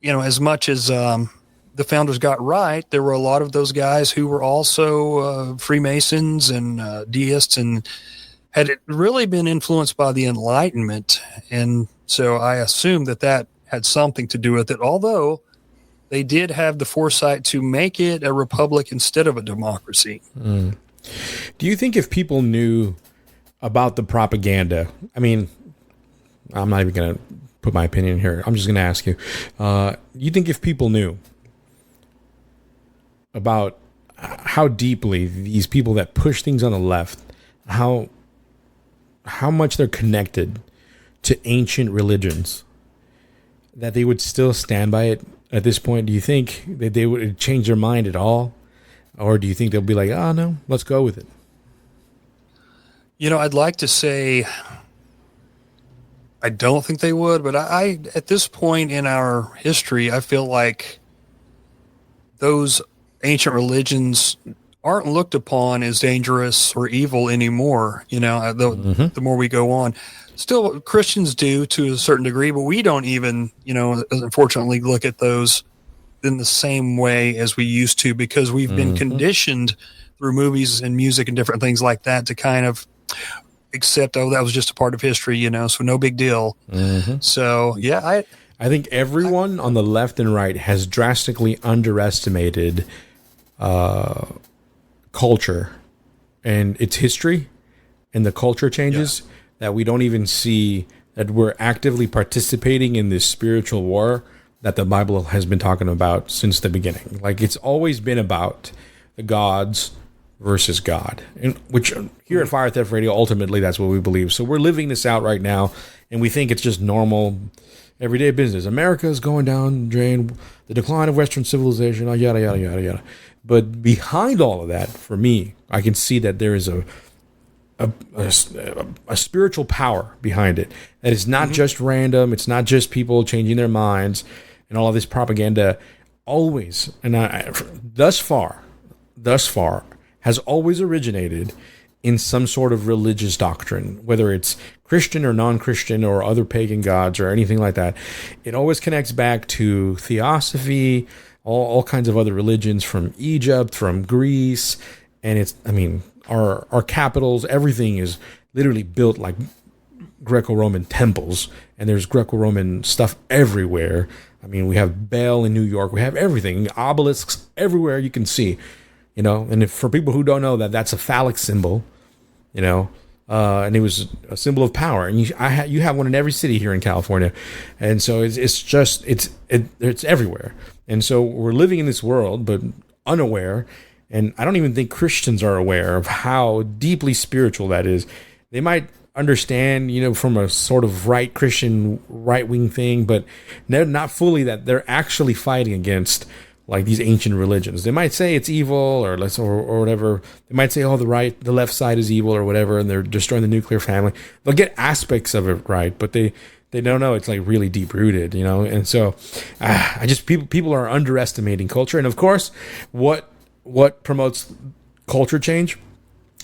S3: you know, as much as the founders got right, there were a lot of those guys who were also Freemasons and deists, and had really been influenced by the Enlightenment. And so I assume that had something to do with it, although they did have the foresight to make it a republic instead of a democracy.
S1: Do you think if people knew about the propaganda, I mean, I'm not even going to put my opinion here. I'm just going to ask you, you think if people knew about how deeply these people that push things on the left, how much they're connected to ancient religions, that they would still stand by it at this point? Do you think that they would change their mind at all? Or do you think they'll be like, oh, no, let's go with it?
S3: You know, I'd like to say I don't think they would, but I at this point in our history, I feel like those ancient religions aren't looked upon as dangerous or evil anymore. You know, the more we go on. Still, Christians do to a certain degree, but we don't even, you know, unfortunately look at those in the same way as we used to, because we've been conditioned through movies and music and different things like that to kind of accept, oh, that was just a part of history, you know, so no big deal. So, yeah,
S1: I think everyone on the left and right has drastically underestimated culture and its history and the culture changes that we don't even see, that we're actively participating in this spiritual war that the Bible has been talking about since the beginning. Like, it's always been about the gods versus God, and which here at Fire Theft Radio, ultimately, that's what we believe. So we're living this out right now, and we think it's just normal, everyday business. America is going down the drain, the decline of Western civilization, yada, yada, yada, yada. But behind all of that, for me, I can see that there is a spiritual power behind it. That it's not just random. It's not just people changing their minds and all of this propaganda. Always, and thus far, has always originated in some sort of religious doctrine, whether it's Christian or non-Christian or other pagan gods or anything like that. It always connects back to theosophy, all kinds of other religions from Egypt, from Greece. And it's, I mean, our capitals, everything is literally built like Greco-Roman temples, and there's Greco-Roman stuff everywhere. I mean, we have Bell in New York. We have everything, obelisks everywhere you can see, you know. And if, for people who don't know, that's a phallic symbol, you know, and it was a symbol of power. And you have one in every city here in California, and so it's everywhere. And so we're living in this world, but unaware. And I don't even think Christians are aware of how deeply spiritual that is. They might understand, you know, from a sort of Christian right-wing thing, but not fully that they're actually fighting against like these ancient religions. They might say it's evil or whatever. They might say, oh, the left side is evil or whatever, and they're destroying the nuclear family. They'll get aspects of it right, but they don't know it's like really deep rooted, you know. And so people are underestimating culture. And of course, what promotes culture change?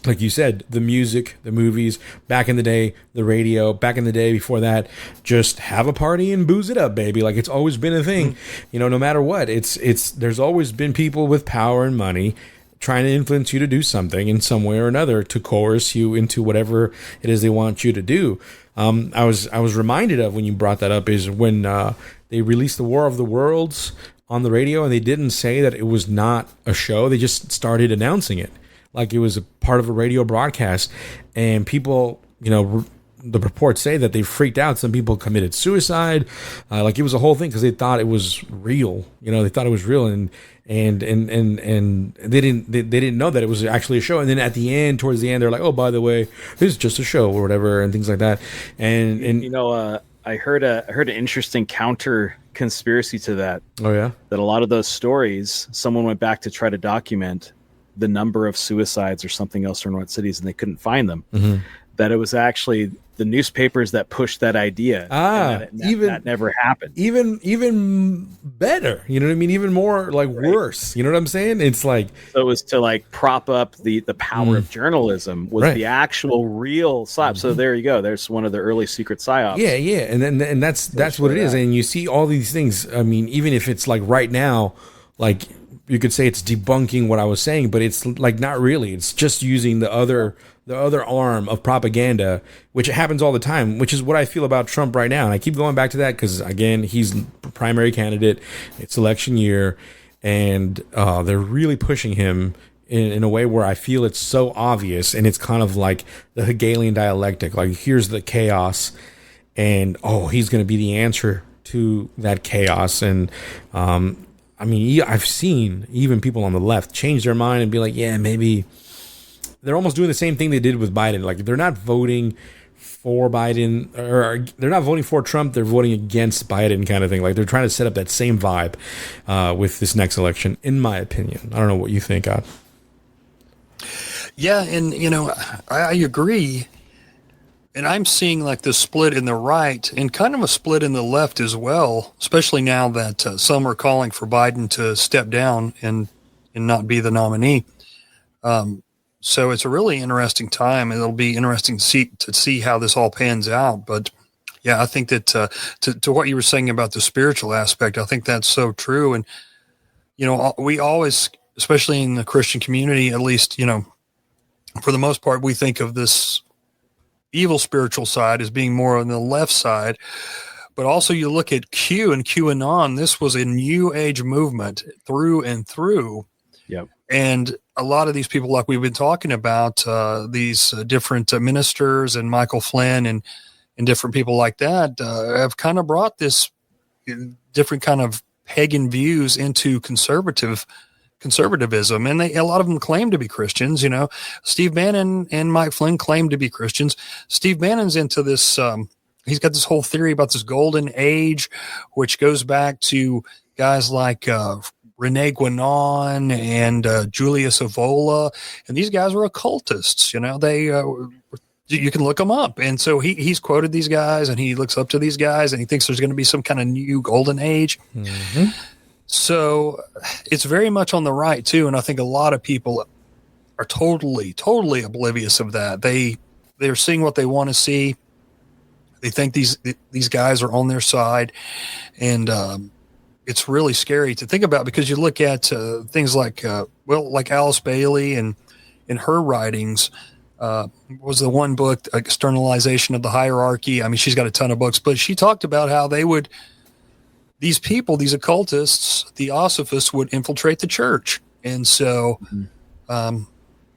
S1: Like you said, the music, the movies, back in the day, the radio, back in the day before that, just have a party and booze it up, baby. Like, it's always been a thing, you know, no matter what. There's always been people with power and money trying to influence you to do something in some way or another to coerce you into whatever it is they want you to do. I was reminded of, when you brought that up, is when they released the War of the Worlds on the radio, and they didn't say that it was not a show. They just started announcing it like it was a part of a radio broadcast. And people, you know, the reports say that they freaked out. Some people committed suicide. Like, it was a whole thing because they thought it was real. You know, they thought it was real, and they didn't know that it was actually a show. And then at the end, towards the end, they're like, oh, by the way, this is just a show or whatever, and things like that. And
S2: you know, I heard an interesting counter conspiracy to that.
S1: Oh yeah,
S2: that a lot of those stories, someone went back to try to document the number of suicides or something else in what cities, and they couldn't find them. Mm-hmm. That it was actually the newspapers that pushed that idea. That never happened.
S1: Even better, you know what I mean? Even more like worse. You know what I'm saying? It's like,
S2: so it was to like prop up the power of journalism was the actual real psyop. So there you go. There's one of the early secret psyops.
S1: Yeah, and that's what it is. And you see all these things. I mean, even if it's like right now, like, you could say it's debunking what I was saying, but it's like not really. It's just using the other arm of propaganda, which happens all the time, which is what I feel about Trump right now. And I keep going back to that because, again, he's primary candidate. It's election year, and they're really pushing him in a way where I feel it's so obvious, and it's kind of like the Hegelian dialectic. Like, here's the chaos, and he's going to be the answer to that chaos. And I mean, I've seen even people on the left change their mind and be like, yeah, maybe they're almost doing the same thing they did with Biden. Like, they're not voting for Biden, or they're not voting for Trump. They're voting against Biden, kind of thing. Like, they're trying to set up that same vibe with this next election, in my opinion. I don't know what you think, Odd.
S3: Yeah, and, you know, I agree. And I'm seeing like the split in the right and kind of a split in the left as well, especially now that some are calling for Biden to step down and not be the nominee. So it's a really interesting time. It'll be interesting to see how this all pans out. But yeah, I think that to what you were saying about the spiritual aspect, I think that's so true. And, you know, we always, especially in the Christian community, at least, you know, for the most part, we think of this evil spiritual side as being more on the left side. But also you look at Q and QAnon, this was a new age movement through and through.
S2: Yep.
S3: And a lot of these people, like we've been talking about, these different ministers and Michael Flynn and different people like that have kind of brought this different kind of pagan views into conservatism, and a lot of them claim to be Christians. You know, Steve Bannon and Mike Flynn claim to be Christians. Steve Bannon's into this. He's got this whole theory about this golden age, which goes back to guys like Rene Guénon and Julius Evola, and these guys were occultists. You know, they you can look them up, and so he's quoted these guys, and he looks up to these guys, and he thinks there's going to be some kind of new golden age. Mm-hmm. So it's very much on the right too, and I think a lot of people are totally oblivious of that. They're seeing what they want to see. They think these guys are on their side, and it's really scary to think about, because you look at things like like Alice Bailey and in her writings was the one book, Externalization of the Hierarchy. I mean, she's got a ton of books, but she talked about how these people, these occultists, the Osophists, would infiltrate the church, and so.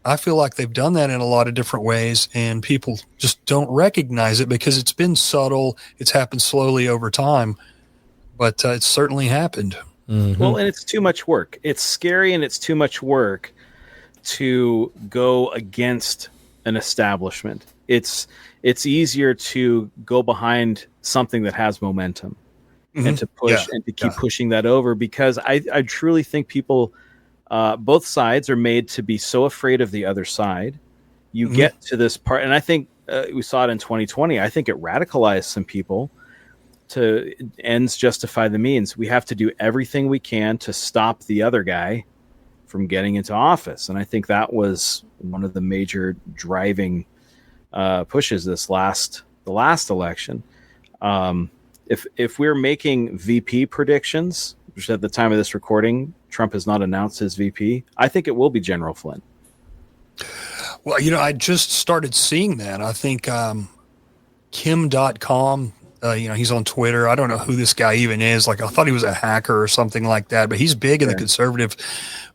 S3: I feel like they've done that in a lot of different ways, and people just don't recognize it because it's been subtle. It's happened slowly over time, but it's certainly happened.
S2: Mm-hmm. Well, and it's too much work. It's scary, and it's too much work to go against an establishment. It's easier to go behind something that has momentum and to push and to keep pushing that over, because I truly think people... both sides are made to be so afraid of the other side. You get to this part, and I think we saw it in 2020. I think it radicalized some people to ends justify the means. We have to do everything we can to stop the other guy from getting into office. And I think that was one of the major driving pushes the last election. If we're making VP predictions, which at the time of this recording, Trump has not announced his VP, I think it will be General Flynn.
S3: Well, I just started seeing that. I think Kim.com, he's on Twitter. I don't know who this guy even is. Like, I thought he was a hacker or something like that, but he's big in the conservative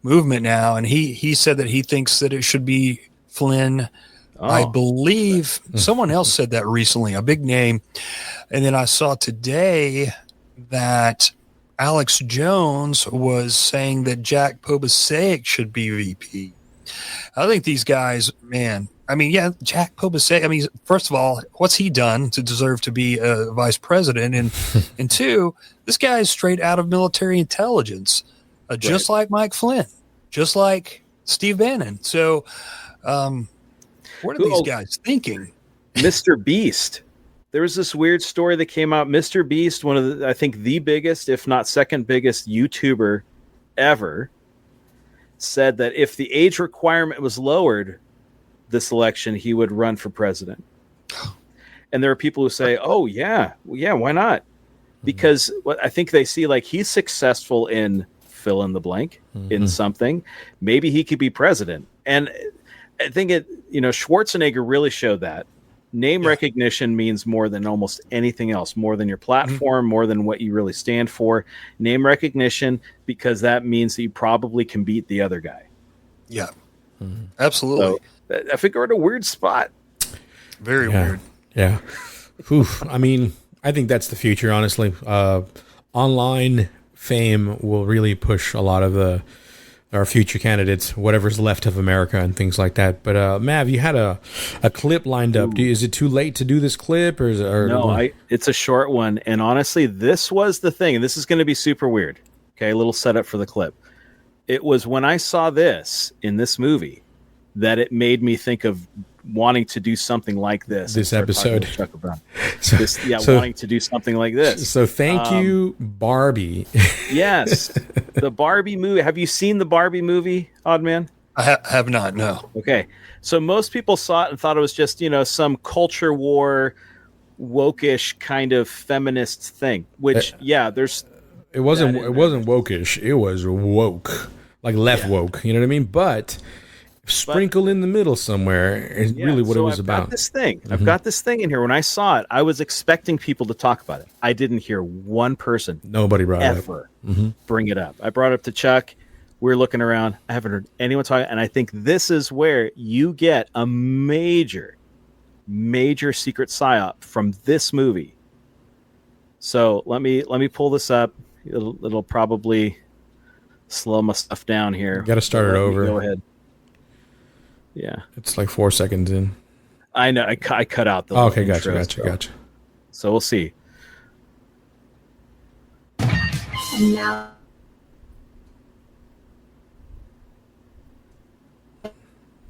S3: movement now. And he said that he thinks that it should be Flynn. I believe someone else said that recently, a big name. And then I saw today that Alex Jones was saying that Jack Popisek should be VP. I think these guys, man, I mean, Jack Popisek, I mean, first of all, what's he done to deserve to be a vice president? And two, this guy is straight out of military intelligence, just like Mike Flynn, just like Steve Bannon. So what are these guys thinking?
S2: Mr. Beast. There was this weird story that came out. Mr. Beast, one of I think the biggest, if not second biggest YouTuber ever, said that if the age requirement was lowered this election, he would run for president. And there are people who say, oh, yeah, why not? Because what I think they see, like, he's successful in fill in the blank in something. Maybe he could be president. And I think Schwarzenegger really showed that. Name recognition means more than almost anything else, more than your platform, more than what you really stand for. Name recognition, because that means that you probably can beat the other guy.
S3: Yeah, absolutely.
S2: So, I think we're in a weird spot.
S3: Very weird.
S1: Yeah. I mean, I think that's the future, honestly. Online fame will really push a lot of our future candidates, whatever's left of America and things like that. But Mav, you had a clip lined up. Is it too late to do this clip, or is it?
S2: No, it's a short one. And honestly, this was the thing. And this is going to be super weird. Okay, a little setup for the clip. It was when I saw this in this movie that it made me think of wanting to do something like this.
S1: This episode.
S2: Chuck wanting to do something like this.
S1: So thank you, Barbie.
S2: Yes. The Barbie movie. Have you seen the Barbie movie, Oddman?
S3: I have not, no.
S2: Okay. So most people saw it and thought it was just, some culture war, woke-ish kind of feminist thing, which, there's...
S1: It wasn't woke-ish. It was woke. Like left woke. You know what I mean? But... sprinkle in the middle somewhere is really what it was about.
S2: I've got this thing in here. When I saw it, I was expecting people to talk about it. I didn't hear one person.
S1: Nobody brought it up.
S2: Bring it up. I brought it up to Chuck. We were looking around. I haven't heard anyone talk. And I think this is where you get a major, major secret psyop from this movie. So let me pull this up. It'll probably slow my stuff down here.
S1: Got to start it over.
S2: Go ahead. Yeah,
S1: it's like 4 seconds in.
S2: I know. I cut out the.
S1: Okay, gotcha.
S2: So we'll see.
S6: And now,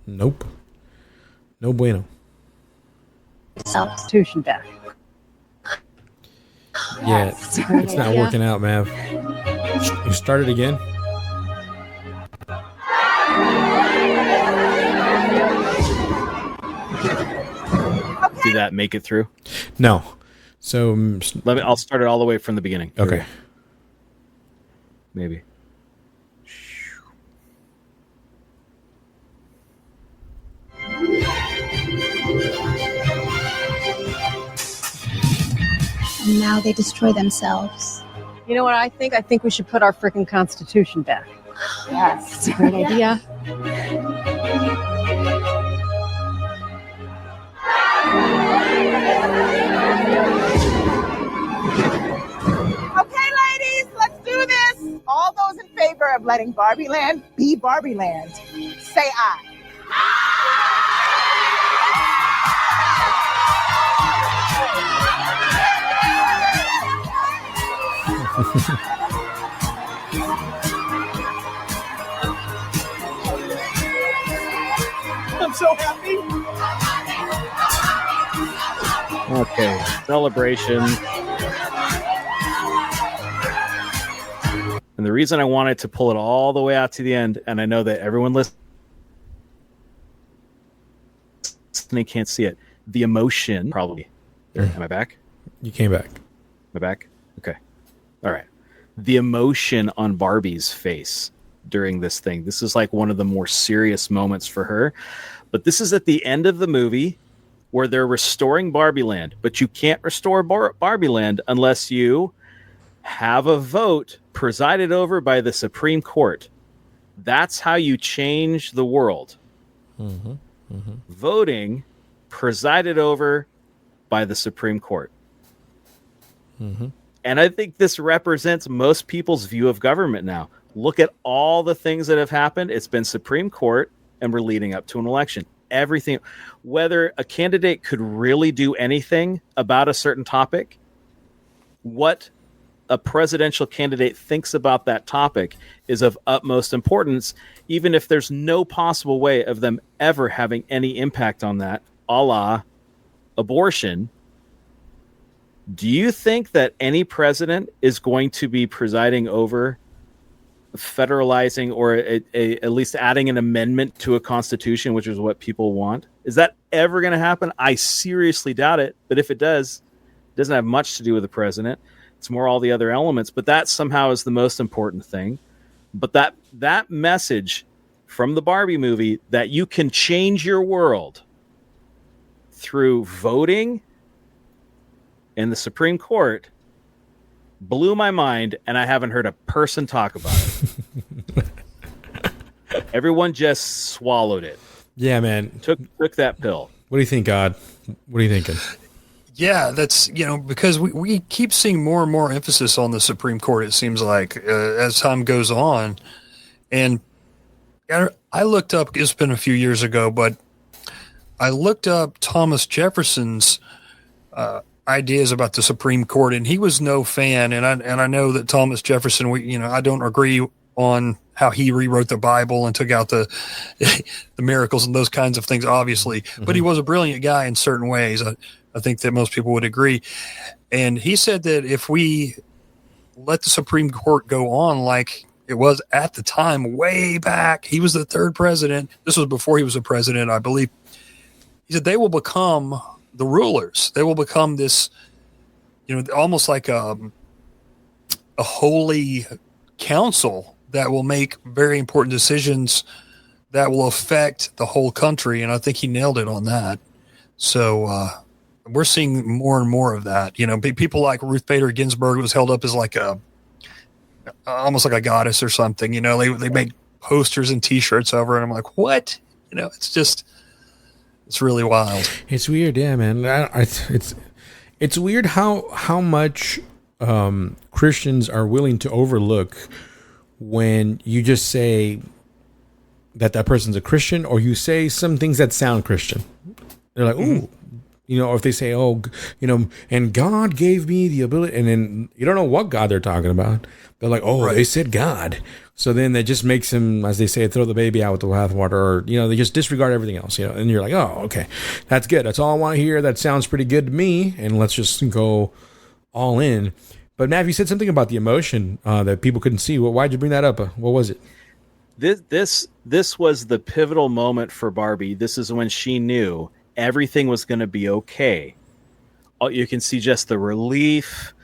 S1: nope, no bueno.
S6: Substitution death.
S1: Yeah, it's not working out, Mav. You start it again.
S2: see that make it through?
S1: No. So
S2: I'll start it all the way from the beginning.
S1: Okay.
S2: Maybe.
S6: And now they destroy themselves.
S7: You know what I think? I think we should put our frickin' Constitution back.
S6: Yes, that's a great idea.
S8: Okay, ladies, let's do this. All those in favor of letting Barbie Land be Barbie Land, say aye. I'm so happy.
S2: Okay, celebration. And the reason I wanted to pull it all the way out to the end, and I know that everyone listening can't see it, the emotion probably. Am I back?
S1: You came back.
S2: Am I back? Okay. All right. The emotion on Barbie's face during this thing. This is like one of the more serious moments for her. But this is at the end of the movie where they're restoring Barbie Land. But you can't restore Barbie Land unless you have a vote presided over by the Supreme Court. That's how you change the world.
S1: Mm-hmm. Mm-hmm.
S2: Voting presided over by the Supreme Court.
S1: Mm-hmm.
S2: And I think this represents most people's view of government now. Look at all the things that have happened. It's been Supreme Court, and we're leading up to an election. Everything, whether a candidate could really do anything about a certain topic, what a presidential candidate thinks about that topic is of utmost importance, even if there's no possible way of them ever having any impact on that, a la abortion. Do you think that any president is going to be presiding over federalizing or at least adding an amendment to a constitution, which is what people want? Is that ever going to happen? I seriously doubt it. But if it does, it doesn't have much to do with the president. It's more all the other elements. But that somehow is the most important thing. But that message from the Barbie movie that you can change your world through voting in the Supreme Court blew my mind, and I haven't heard a person talk about it. Everyone just swallowed it.
S1: Yeah, man.
S2: Took that pill.
S1: What do you think, God? What are you thinking?
S3: Yeah, that's, because we keep seeing more and more emphasis on the Supreme Court, it seems like, as time goes on. And I looked up, it's been a few years ago, but I looked up Thomas Jefferson's ideas about the Supreme Court, and he was no fan. And I know that Thomas Jefferson, I don't agree on how he rewrote the Bible and took out the miracles and those kinds of things, obviously. Mm-hmm. But he was a brilliant guy in certain ways. I think that most people would agree. And he said that if we let the Supreme Court go on like it was at the time, way back, he was the third president. This was before he was a president, I believe. He said they will become the rulers. They will become this, almost like a holy council that will make very important decisions that will affect the whole country. And I think he nailed it on that. So we're seeing more and more of that. People like Ruth Bader Ginsburg was held up as like almost like a goddess or something. They make posters and T-shirts of her, and I'm like, what? It's really wild.
S1: It's weird, yeah, man. It's weird how much Christians are willing to overlook when you just say that person's a Christian, or you say some things that sound Christian. They're like, ooh, or if they say, and God gave me the ability, and then you don't know what God they're talking about. They're like, right. They said God. So then that just makes him, as they say, throw the baby out with the bathwater, or, they just disregard everything else, and you're like, oh, okay, that's good. That's all I want to hear. That sounds pretty good to me. And let's just go all in. But Matt, you said something about the emotion that people couldn't see. Well, why'd you bring that up? What was it?
S2: This was the pivotal moment for Barbie. This is when she knew everything was going to be okay. You can see just the relief,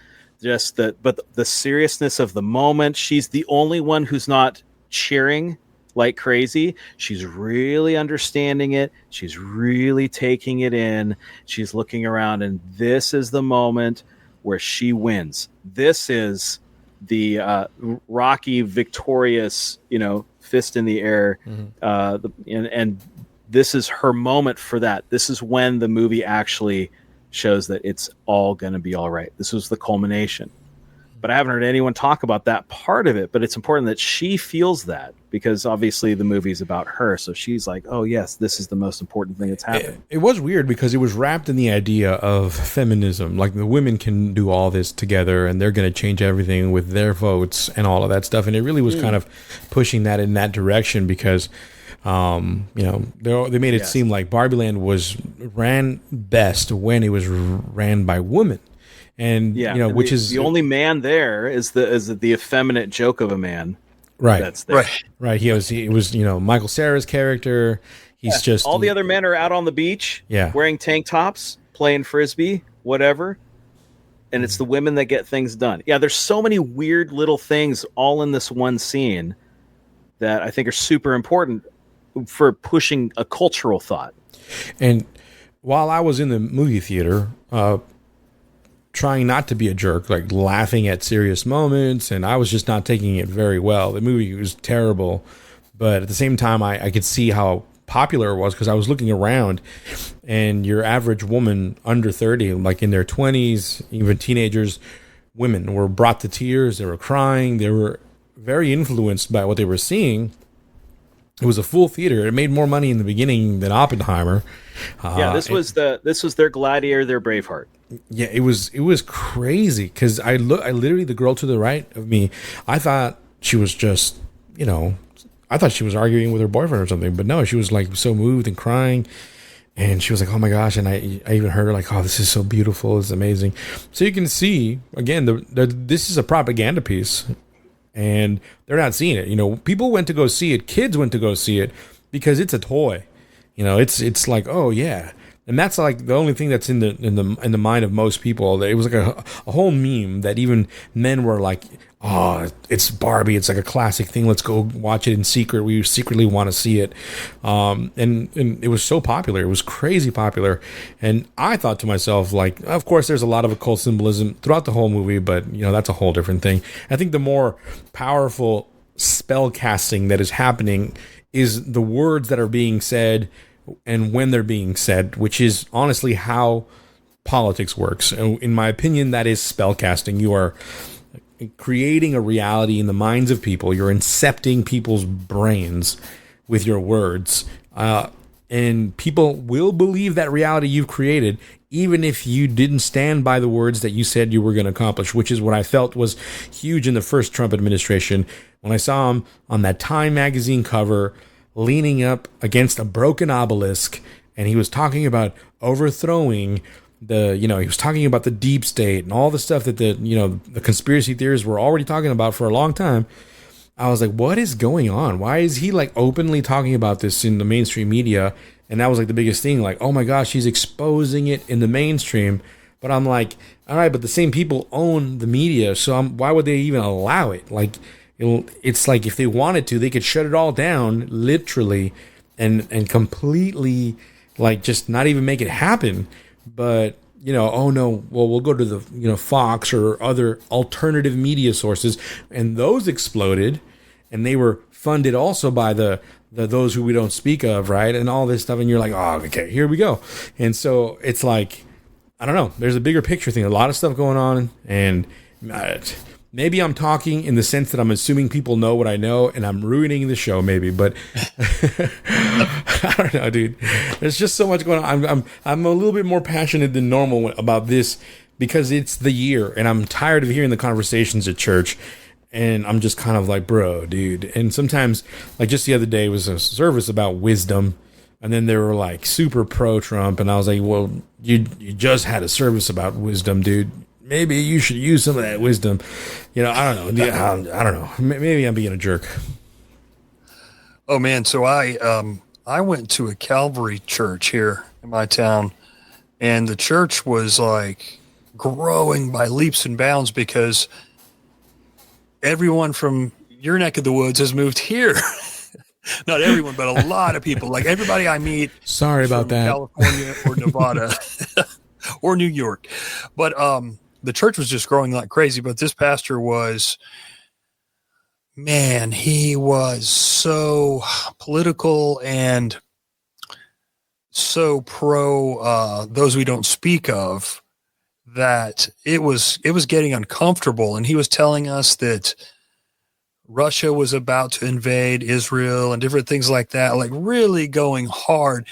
S2: but the seriousness of the moment. She's the only one who's not cheering like crazy. She's really understanding it. She's really taking it in. She's looking around, and this is the moment where she wins. This is the Rocky victorious, fist in the air. And this is her moment for that. This is when the movie actually shows that it's all going to be all right. This was the culmination. But I haven't heard anyone talk about that part of it. But it's important that she feels that, because obviously the movie's about her. So she's like, oh, yes, this is the most important thing that's happening.
S1: It was weird because it was wrapped in the idea of feminism. Like, the women can do all this together and they're going to change everything with their votes and all of that stuff. And it really was kind of pushing that in that direction because, they made it seem like Barbieland ran best when it was ran by women. And which is
S2: the only man there is the effeminate joke of a man,
S1: right?
S2: That's there.
S1: Right. He was Michael Cera's character. He's just
S2: all the other men are out on the beach, wearing tank tops, playing frisbee, whatever. And it's the women that get things done. Yeah, there's so many weird little things all in this one scene that I think are super important for pushing a cultural thought.
S1: And while I was in the movie theater, trying not to be a jerk, like laughing at serious moments, and I was just not taking it very well. The movie was terrible, but at the same time, I could see how popular it was because I was looking around, and your average woman under 30, like in their 20s, even teenagers, women were brought to tears. They were crying. They were very influenced by what they were seeing. It was a full theater. It made more money in the beginning than Oppenheimer.
S2: This was their Gladiator, their Braveheart.
S1: Yeah, it was crazy because I literally, the girl to the right of me, I thought she was just, I thought she was arguing with her boyfriend or something, but no, she was like so moved and crying, and she was like, oh my gosh, and I even heard her like, oh, this is so beautiful, it's amazing. So you can see again, this is a propaganda piece. And they're not seeing it. People went to go see it. Kids went to go see it because it's a toy. It's like, oh yeah, and that's like the only thing that's in the mind of most people. It was like a whole meme that even men were like, oh, it's Barbie. It's like a classic thing. Let's go watch it in secret. We secretly want to see it. And it was so popular. It was crazy popular. And I thought to myself, like, of course, there's a lot of occult symbolism throughout the whole movie, but that's a whole different thing. I think the more powerful spell casting that is happening is the words that are being said and when they're being said, which is honestly how politics works. And in my opinion, that is spell casting. You are creating a reality in the minds of people. You're incepting people's brains with your words. And people will believe that reality you've created, even if you didn't stand by the words that you said you were going to accomplish, which is what I felt was huge in the first Trump administration. When I saw him on that Time magazine cover, leaning up against a broken obelisk, and he was talking about overthrowing he was talking about the deep state and all the stuff that the conspiracy theorists were already talking about for a long time. I was like, what is going on? Why is he like openly talking about this in the mainstream media? And that was like the biggest thing. Like, oh my gosh, he's exposing it in the mainstream. But I'm like, all right, but the same people own the media. So why would they even allow it? Like, it's like if they wanted to, they could shut it all down literally and completely like just not even make it happen. But, oh no, well, we'll go to the, Fox or other alternative media sources, and those exploded, and they were funded also by the those who we don't speak of, right? And all this stuff, and you're like, oh, okay, here we go. And so it's like, I don't know, there's a bigger picture thing, a lot of stuff going on, and maybe I'm talking in the sense that I'm assuming people know what I know, and I'm ruining the show, maybe. But I don't know, dude. There's just so much going on. I'm a little bit more passionate than normal about this because it's the year, and I'm tired of hearing the conversations at church. And I'm just kind of like, bro, dude. And sometimes, like just the other day, was a service about wisdom, and then they were like super pro Trump, and I was like, well, you just had a service about wisdom, dude. Maybe you should use some of that wisdom. I don't know. I don't know. Maybe I'm being a jerk.
S3: Oh man. So I I went to a Calvary church here in my town, and the church was like growing by leaps and bounds because everyone from your neck of the woods has moved here. Not everyone, but a lot of people. Like everybody I meet.
S1: Sorry about that.
S3: California or Nevada or New York. But the church was just growing like crazy. But this pastor was, man, he was so political and so pro those we don't speak of that it was getting uncomfortable. And he was telling us that Russia was about to invade Israel and different things like that, like really going hard.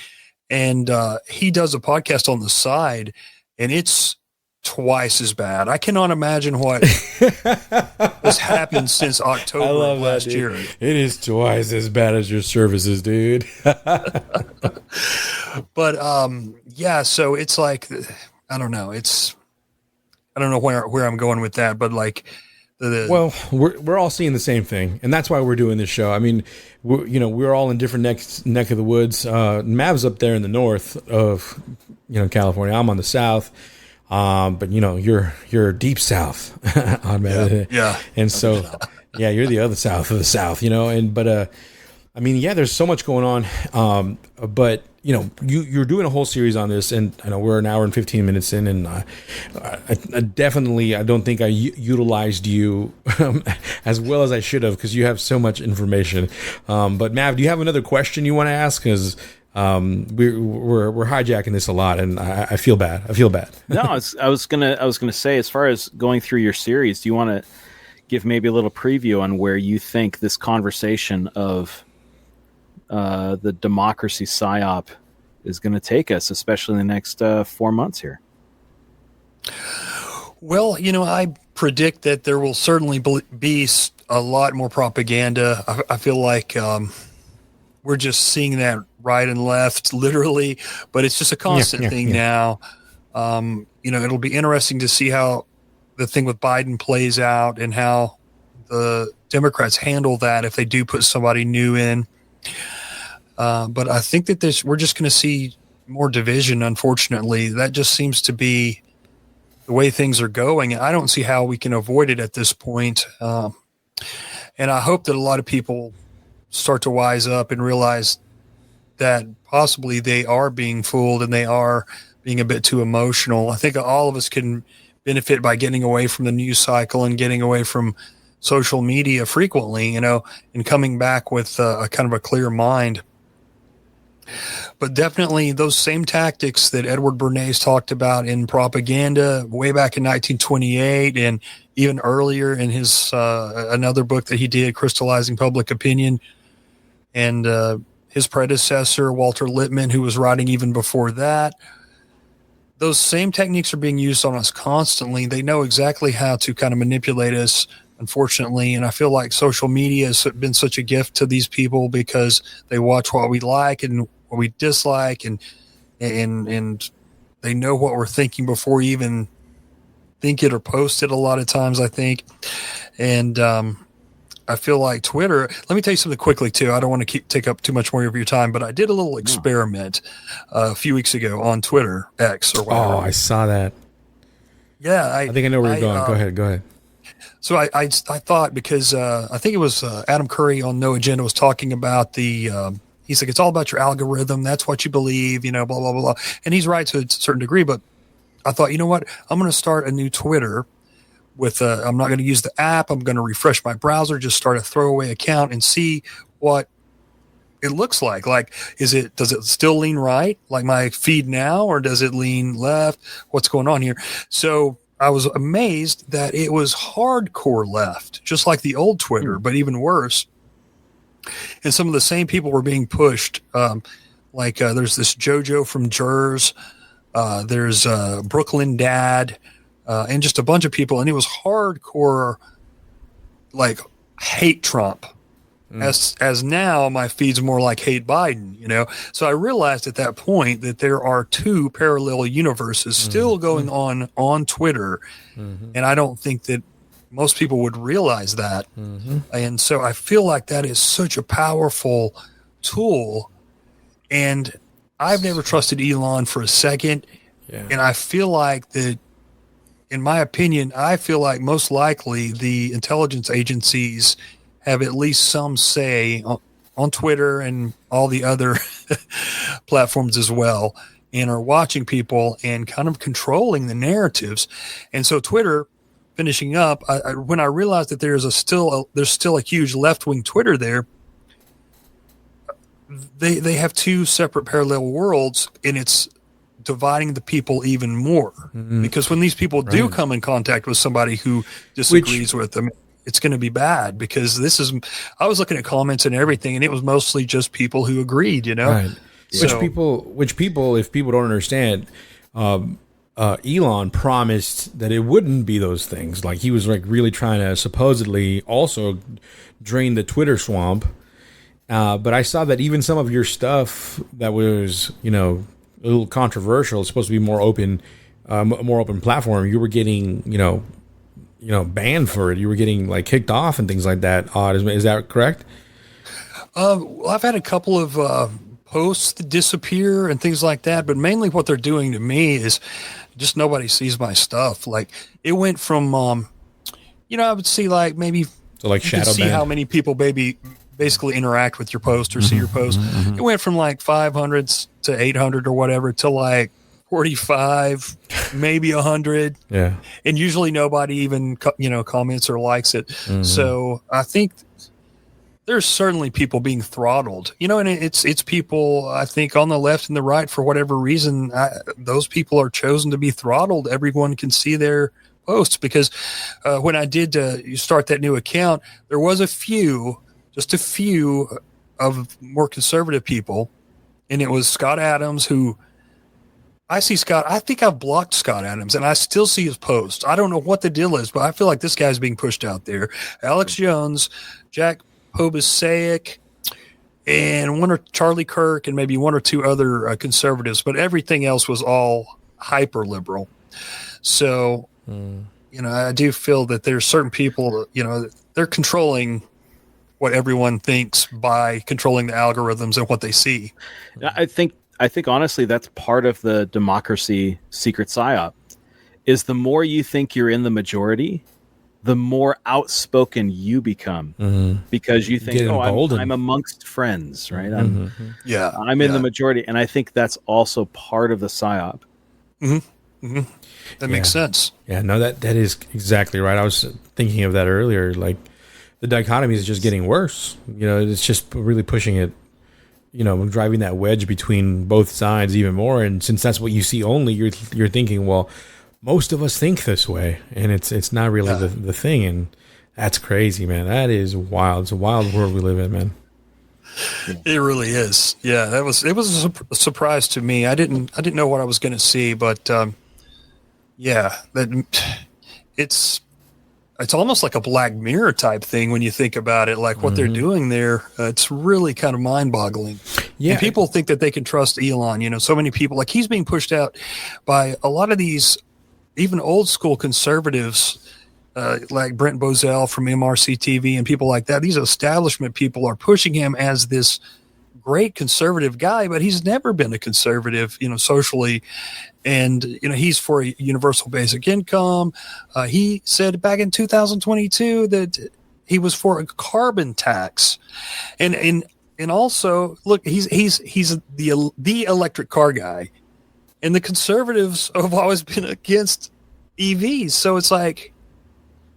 S3: And he does a podcast on the side, and it's twice as bad. I cannot imagine what has happened since October of last year.
S1: It is twice as bad as your services, dude.
S3: But yeah, so it's like, I don't know. I don't know where I'm going with that, but like,
S1: well, we're all seeing the same thing, and that's why we're doing this show. I mean, we're all in different neck of the woods. Mav's up there in the north of California. I'm on the south, but you're deep south, Oddman.
S3: Yeah.
S1: And so, yeah, you're the other south of the south. I mean, yeah, there's so much going on, but you're doing a whole series on this, and I know we're an hour and 15 minutes in, and I definitely don't think I utilized you as well as I should have, because you have so much information. But Mav, do you have another question you want to ask? Because we're hijacking this a lot, and I feel bad.
S2: No, I was gonna say, as far as going through your series, do you want to give maybe a little preview on where you think this conversation of the democracy psyop is going to take us, especially in the next 4 months here?
S3: Well, I predict that there will certainly be a lot more propaganda. I feel like we're just seeing that right and left, literally, but it's just a constant thing now. It'll be interesting to see how the thing with Biden plays out and how the Democrats handle that if they do put somebody new in. But I think that we're just going to see more division, unfortunately. That just seems to be the way things are going. I don't see how we can avoid it at this point. And I hope that a lot of people start to wise up and realize that possibly they are being fooled and they are being a bit too emotional. I think all of us can benefit by getting away from the news cycle and getting away from social media frequently, and coming back with a kind of a clear mind. But definitely those same tactics that Edward Bernays talked about in propaganda way back in 1928 and even earlier in his another book that he did, Crystallizing Public Opinion, and his predecessor, Walter Lippmann, who was writing even before that. Those same techniques are being used on us constantly. They know exactly how to kind of manipulate us, unfortunately. And I feel like social media has been such a gift to these people because they watch what we like and what we dislike, and they know what we're thinking before we even think it or post it a lot of times, I think. And I feel like Twitter, let me tell you something quickly too. I don't want to take up too much more of your time, but I did a little experiment a few weeks ago on Twitter, X or whatever.
S1: Oh, I saw that.
S3: Yeah.
S1: I think I know where you're going. Go ahead.
S3: So I thought, because I think it was Adam Curry on No Agenda was talking about he's like, it's all about your algorithm. That's what you believe, blah, blah, blah. And he's right to a certain degree, but I thought, you know what? I'm going to start a new Twitter I'm not going to use the app. I'm going to refresh my browser, just start a throwaway account and see what it looks like. Like, does it still lean right? Like my feed now, or does it lean left? What's going on here? So I was amazed that it was hardcore left, just like the old Twitter, but even worse. And some of the same people were being pushed. There's this JoJo from Jers. There's Brooklyn Dad. And just a bunch of people, and it was hardcore, like hate Trump. As now my feed's more like hate Biden, So I realized at that point that there are two parallel universes still going on Twitter, and I don't think that most people would realize that. And so I feel like that is such a powerful tool And I've never trusted Elon for a second.
S1: Yeah.
S3: And I feel like that, in my opinion, I feel like most likely the intelligence agencies have at least some say on Twitter and all the other platforms as well, and are watching people and kind of controlling the narratives. And so Twitter, finishing up, when I realized that there's still a huge left-wing Twitter there, they have two separate parallel worlds, and it's dividing the people even more. Because when these people do come in contact with somebody who disagrees with them, it's going to be bad, because I was looking at comments and everything, and it was mostly just people who agreed,
S1: Right.
S3: So,
S1: Which people, if people don't understand, Elon promised that it wouldn't be those things. Like, he was like really trying to supposedly also drain the Twitter swamp. But I saw that even some of your stuff that was, a little controversial, it's supposed to be more open platform. You were getting, banned for it. You were getting like kicked off and things like that. Is that correct?
S3: Well, I've had a couple of posts that disappear and things like that, but mainly what they're doing to me is just nobody sees my stuff. Like, it went from, I would see like maybe
S1: shadow
S3: see
S1: ban.
S3: how many people basically interact with your post or see your post. It went from like 500 to 800 or whatever to like 45, maybe 100.
S1: Yeah.
S3: And usually nobody even, comments or likes it. So I think there's certainly people being throttled, and it's people, I think, on the left and the right, for whatever reason, those people are chosen to be throttled. Everyone can see their posts, because when I did start that new account, there was just a few of more conservative people, and it was Scott Adams, who I think I've blocked Scott Adams, and I still see his posts. I don't know what the deal is, but I feel like this guy's being pushed out there. Alex Jones, Jack Pobasaic, and Charlie Kirk, and maybe one or two other conservatives, but everything else was all hyper liberal. So, I do feel that there's certain people, they're controlling what everyone thinks by controlling the algorithms and what they see.
S2: I think honestly, that's part of the democracy secret psyop, is the more you think you're in the majority, the more outspoken you become, because you think, I'm amongst friends, right? I'm in the majority. And I think that's also part of the psyop.
S3: That makes sense.
S1: Yeah, no, that is exactly right. I was thinking of that earlier. Like, the dichotomy is just getting worse. It's just really pushing it, driving that wedge between both sides even more. And since that's what you see only, you're thinking, well, most of us think this way, and it's not really the thing. And that's crazy, man. That is wild. It's a wild world we live in, man.
S3: It really is. Yeah, it was a surprise to me. I didn't know what I was going to see, but it's almost like a Black Mirror type thing when you think about it. Like, what they're doing there, it's really kind of mind-boggling. Yeah, and people think that they can trust Elon. So many people, like, he's being pushed out by a lot of these even old school conservatives, like Brent Bozell from MRC TV and people like that. These establishment people are pushing him as this great conservative guy, but he's never been a conservative, socially. And, he's for a universal basic income. He said back in 2022 that he was for a carbon tax. And also, look, he's the electric car guy. And the conservatives have always been against EVs. So it's like,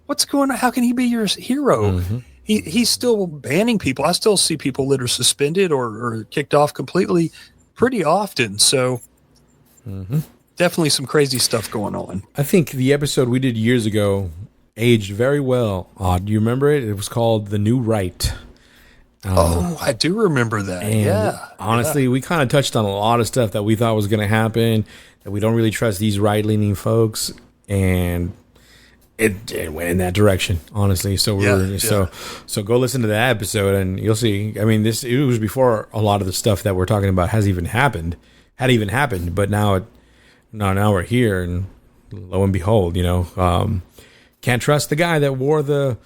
S3: what's going on? How can he be your hero? He's still banning people. I still see people that are suspended or kicked off completely pretty often. So definitely some crazy stuff going on.
S1: I think the episode we did years ago aged very well. Do you remember it? It was called The New Right.
S3: I do remember that. And
S1: honestly, we kind of touched on a lot of stuff that we thought was going to happen, that we don't really trust these right-leaning folks, and it went in that direction, honestly. So so go listen to that episode, and you'll see. I mean, it was before a lot of the stuff that we're talking about had even happened, but now we're here, and lo and behold, can't trust the guy that wore the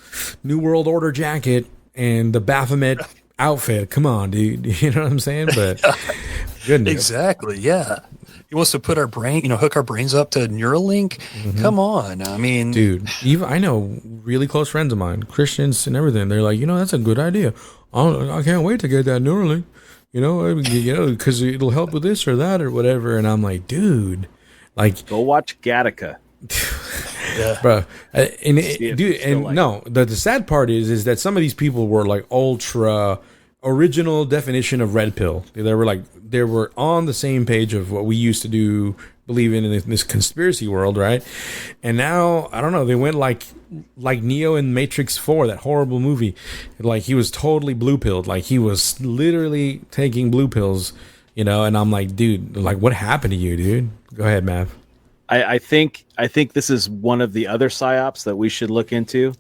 S1: New World Order jacket and the Baphomet outfit. Come on, dude. You know what I'm saying? goodness.
S3: Exactly. Yeah. He wants to put our brain, hook our brains up to Neuralink. Come on. I mean,
S1: Dude, even I know really close friends of mine, Christians and everything. They're like, that's a good idea. I can't wait to get that Neuralink. Because it'll help with this or that or whatever. And I'm like, dude, like,
S2: Go watch Gattaca.
S3: yeah.
S1: bro.
S2: Like
S1: The sad part is that some of these people were like ultra original definition of red pill. They were on the same page of what we used to do, believe in this conspiracy world, right? And now I don't know. They went like Neo in Matrix 4, that horrible movie. Like he was totally blue pilled. Like he was literally taking blue pills, And I'm like, dude, like what happened to you, dude? Go ahead, Mav.
S2: I think this is one of the other psyops that we should look into.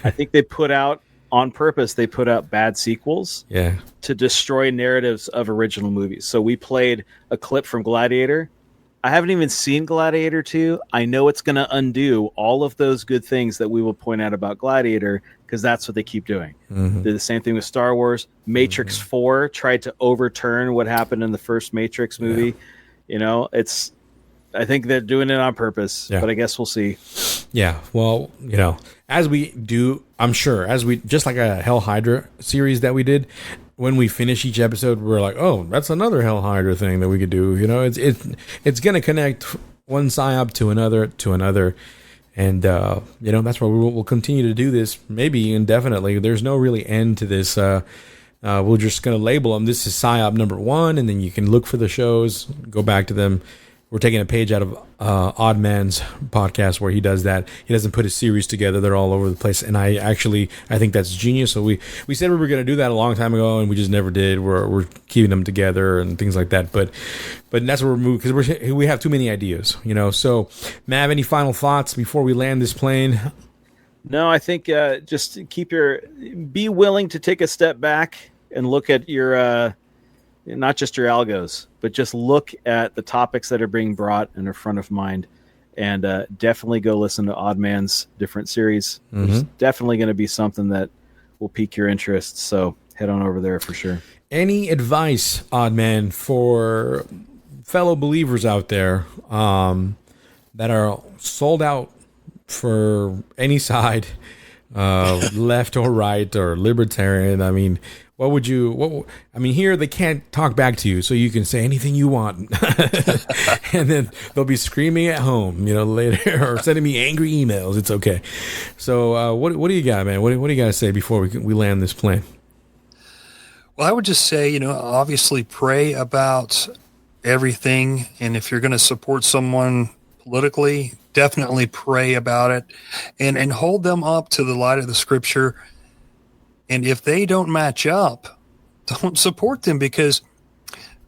S2: I think they put out on purpose. They put out bad sequels, to destroy narratives of original movies. So we played a clip from Gladiator. I haven't even seen Gladiator 2. I know it's going to undo all of those good things that we will point out about Gladiator because that's what they keep doing.
S1: Mm-hmm.
S2: Did the same thing with Star Wars. Matrix 4 tried to overturn what happened in the first Matrix movie. I think they're doing it on purpose, but I guess we'll see.
S1: Yeah, well, as we do, I'm sure, just like a Hell Hydra series that we did, when we finish each episode, we're like, oh, that's another Hell Hydra thing that we could do. It's going to connect one psyop to another. And, that's why we'll continue to do this, maybe indefinitely. There's no really end to this. We're just going to label them. This is psyop number 1, and then you can look for the shows, go back to them. We're taking a page out of Oddman's podcast where he does that. He doesn't put his series together. They're all over the place. And I think that's genius. So we said we were going to do that a long time ago, and we just never did. We're keeping them together and things like that. But that's where we're moving because we have too many ideas, So, Mav, any final thoughts before we land this plane?
S2: No, I think just be willing to take a step back and look at your not just your algos, but just look at the topics that are being brought and are front of mind, and definitely go listen to Oddman's different series. There's definitely going to be something that will pique your interest. So head on over there for sure.
S1: Any advice, Oddman, for fellow believers out there that are sold out for any side, left or right or libertarian? I mean, here they can't talk back to you, so you can say anything you want. And then they'll be screaming at home, later, or sending me angry emails. It's okay. So what do you got, man? What do you got to say before we land this plane?
S3: Well, I would just say, obviously pray about everything. And if you're going to support someone politically, definitely pray about it and hold them up to the light of the scripture. And if they don't match up, don't support them, because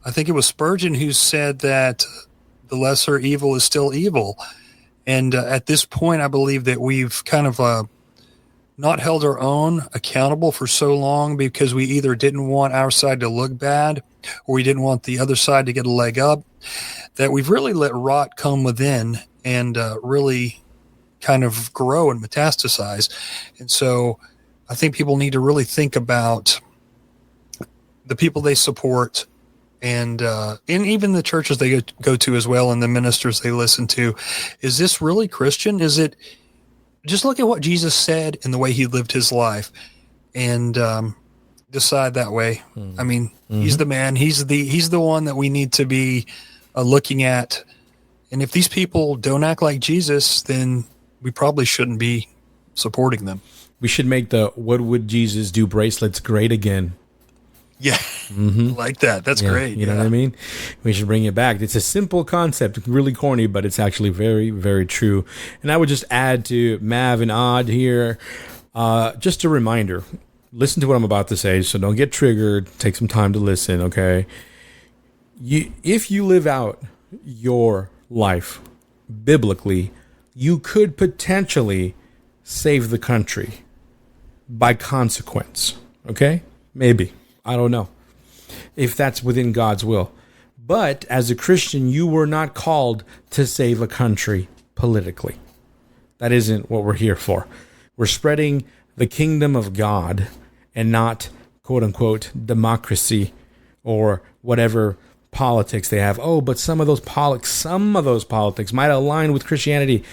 S3: I think it was Spurgeon who said that the lesser evil is still evil. And at this point, I believe that we've kind of not held our own accountable for so long because we either didn't want our side to look bad or we didn't want the other side to get a leg up, that we've really let rot come within and really kind of grow and metastasize. And so I think people need to really think about the people they support and even the churches they go to as well, and the ministers they listen to. Is this really Christian? Is it? Just look at what Jesus said and the way he lived his life, and decide that way. I mean, he's the man. He's the one that we need to be looking at. And if these people don't act like Jesus, then we probably shouldn't be supporting them.
S1: We should make the "What Would Jesus Do" bracelets great again.
S3: Yeah, like that. That's great.
S1: You know what I mean? We should bring it back. It's a simple concept, really corny, but it's actually very, very true. And I would just add to Mav and Odd here, just a reminder, listen to what I'm about to say, so don't get triggered. Take some time to listen, okay? If you live out your life biblically, you could potentially save the country by consequence, okay? Maybe. I don't know if that's within God's will. But as a Christian, you were not called to save a country politically. That isn't what we're here for. We're spreading the kingdom of God and not, quote unquote, democracy or whatever politics they have. Oh, but some of those politics might align with Christianity.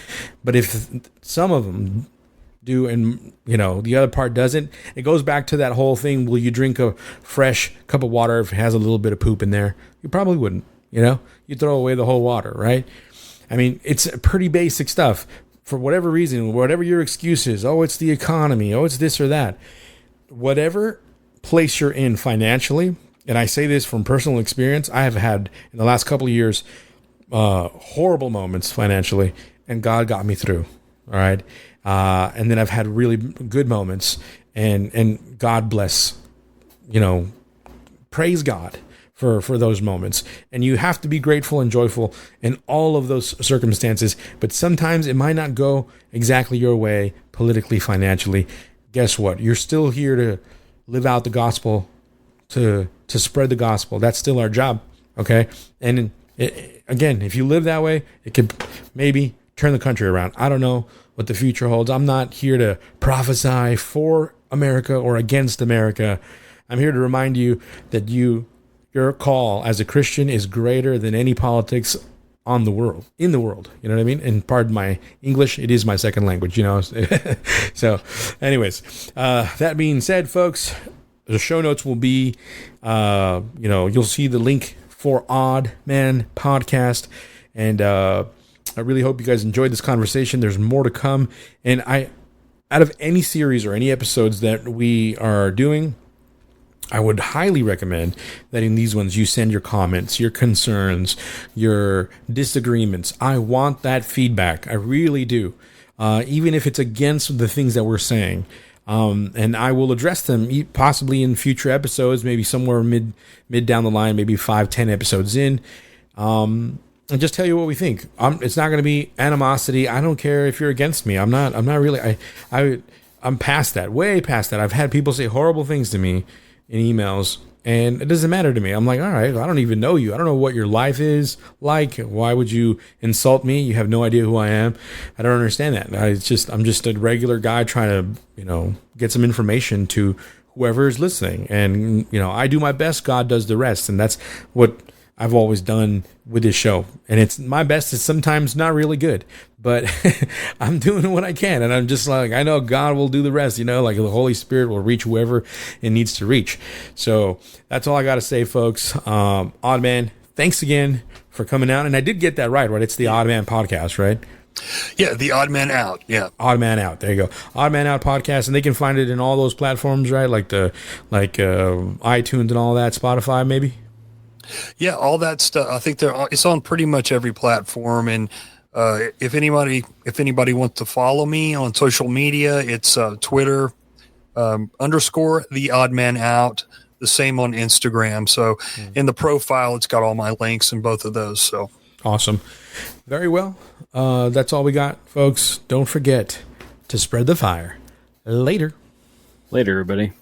S1: But if some of them do and the other part doesn't, it goes back to that whole thing. Will you drink a fresh cup of water if it has a little bit of poop in there? You probably wouldn't. You throw away the whole water, right? I mean, it's pretty basic stuff. For whatever reason, whatever your excuse is, oh, it's the economy, oh, it's this or that, whatever place you're in financially, and I say this from personal experience, I have had in the last couple of years horrible moments financially, and God got me through. All right, and then I've had really good moments, and God bless, praise God for those moments. And you have to be grateful and joyful in all of those circumstances. But sometimes it might not go exactly your way politically, financially. Guess what? You're still here to live out the gospel, to spread the gospel. That's still our job. Okay. And again, if you live that way, it could maybe turn the country around. I don't know what the future holds. I'm not here to prophesy for America or against America. I'm here to remind you that your call as a Christian is greater than any politics in the world. You know what I mean? And pardon my English, it is my second language, So anyways, that being said, folks, the show notes will be, you'll see the link for Oddman Podcast. And I really hope you guys enjoyed this conversation. There's more to come. And out of any series or any episodes that we are doing, I would highly recommend that in these ones you send your comments, your concerns, your disagreements. I want that feedback. I really do. Even if it's against the things that we're saying. And I will address them possibly in future episodes, maybe somewhere mid down the line, maybe 5-10 episodes in. And just tell you what we think. It's not going to be animosity. I don't care if you're against me. I'm not really, I'm past that, way past that. I've had people say horrible things to me in emails, and it doesn't matter to me. I'm like, all right, I don't even know you. I don't know what your life is like. Why would you insult me? You have no idea who I am. I don't understand that. I'm just a regular guy trying to, get some information to whoever is listening. And, I do my best. God does the rest. And that's what I've always done with this show. And it's my best is sometimes not really good, but I'm doing what I can. And I'm just like, I know God will do the rest, like the Holy Spirit will reach whoever it needs to reach. So that's all I got to say, folks. Oddman, thanks again for coming out. And I did get that right? It's the Oddman Podcast, right?
S3: Yeah, the Oddman Out. Yeah,
S1: Oddman Out. There you go. Oddman Out Podcast, and they can find it in all those platforms, right? Like iTunes and all that, Spotify, maybe.
S3: Yeah, all that stuff. I think it's on pretty much every platform. And if anybody wants to follow me on social media, it's Twitter _ the Oddman Out. The same on Instagram. So in the profile, it's got all my links in both of those. So
S1: awesome. Very well. That's all we got, folks. Don't forget to spread the fire. Later,
S2: everybody.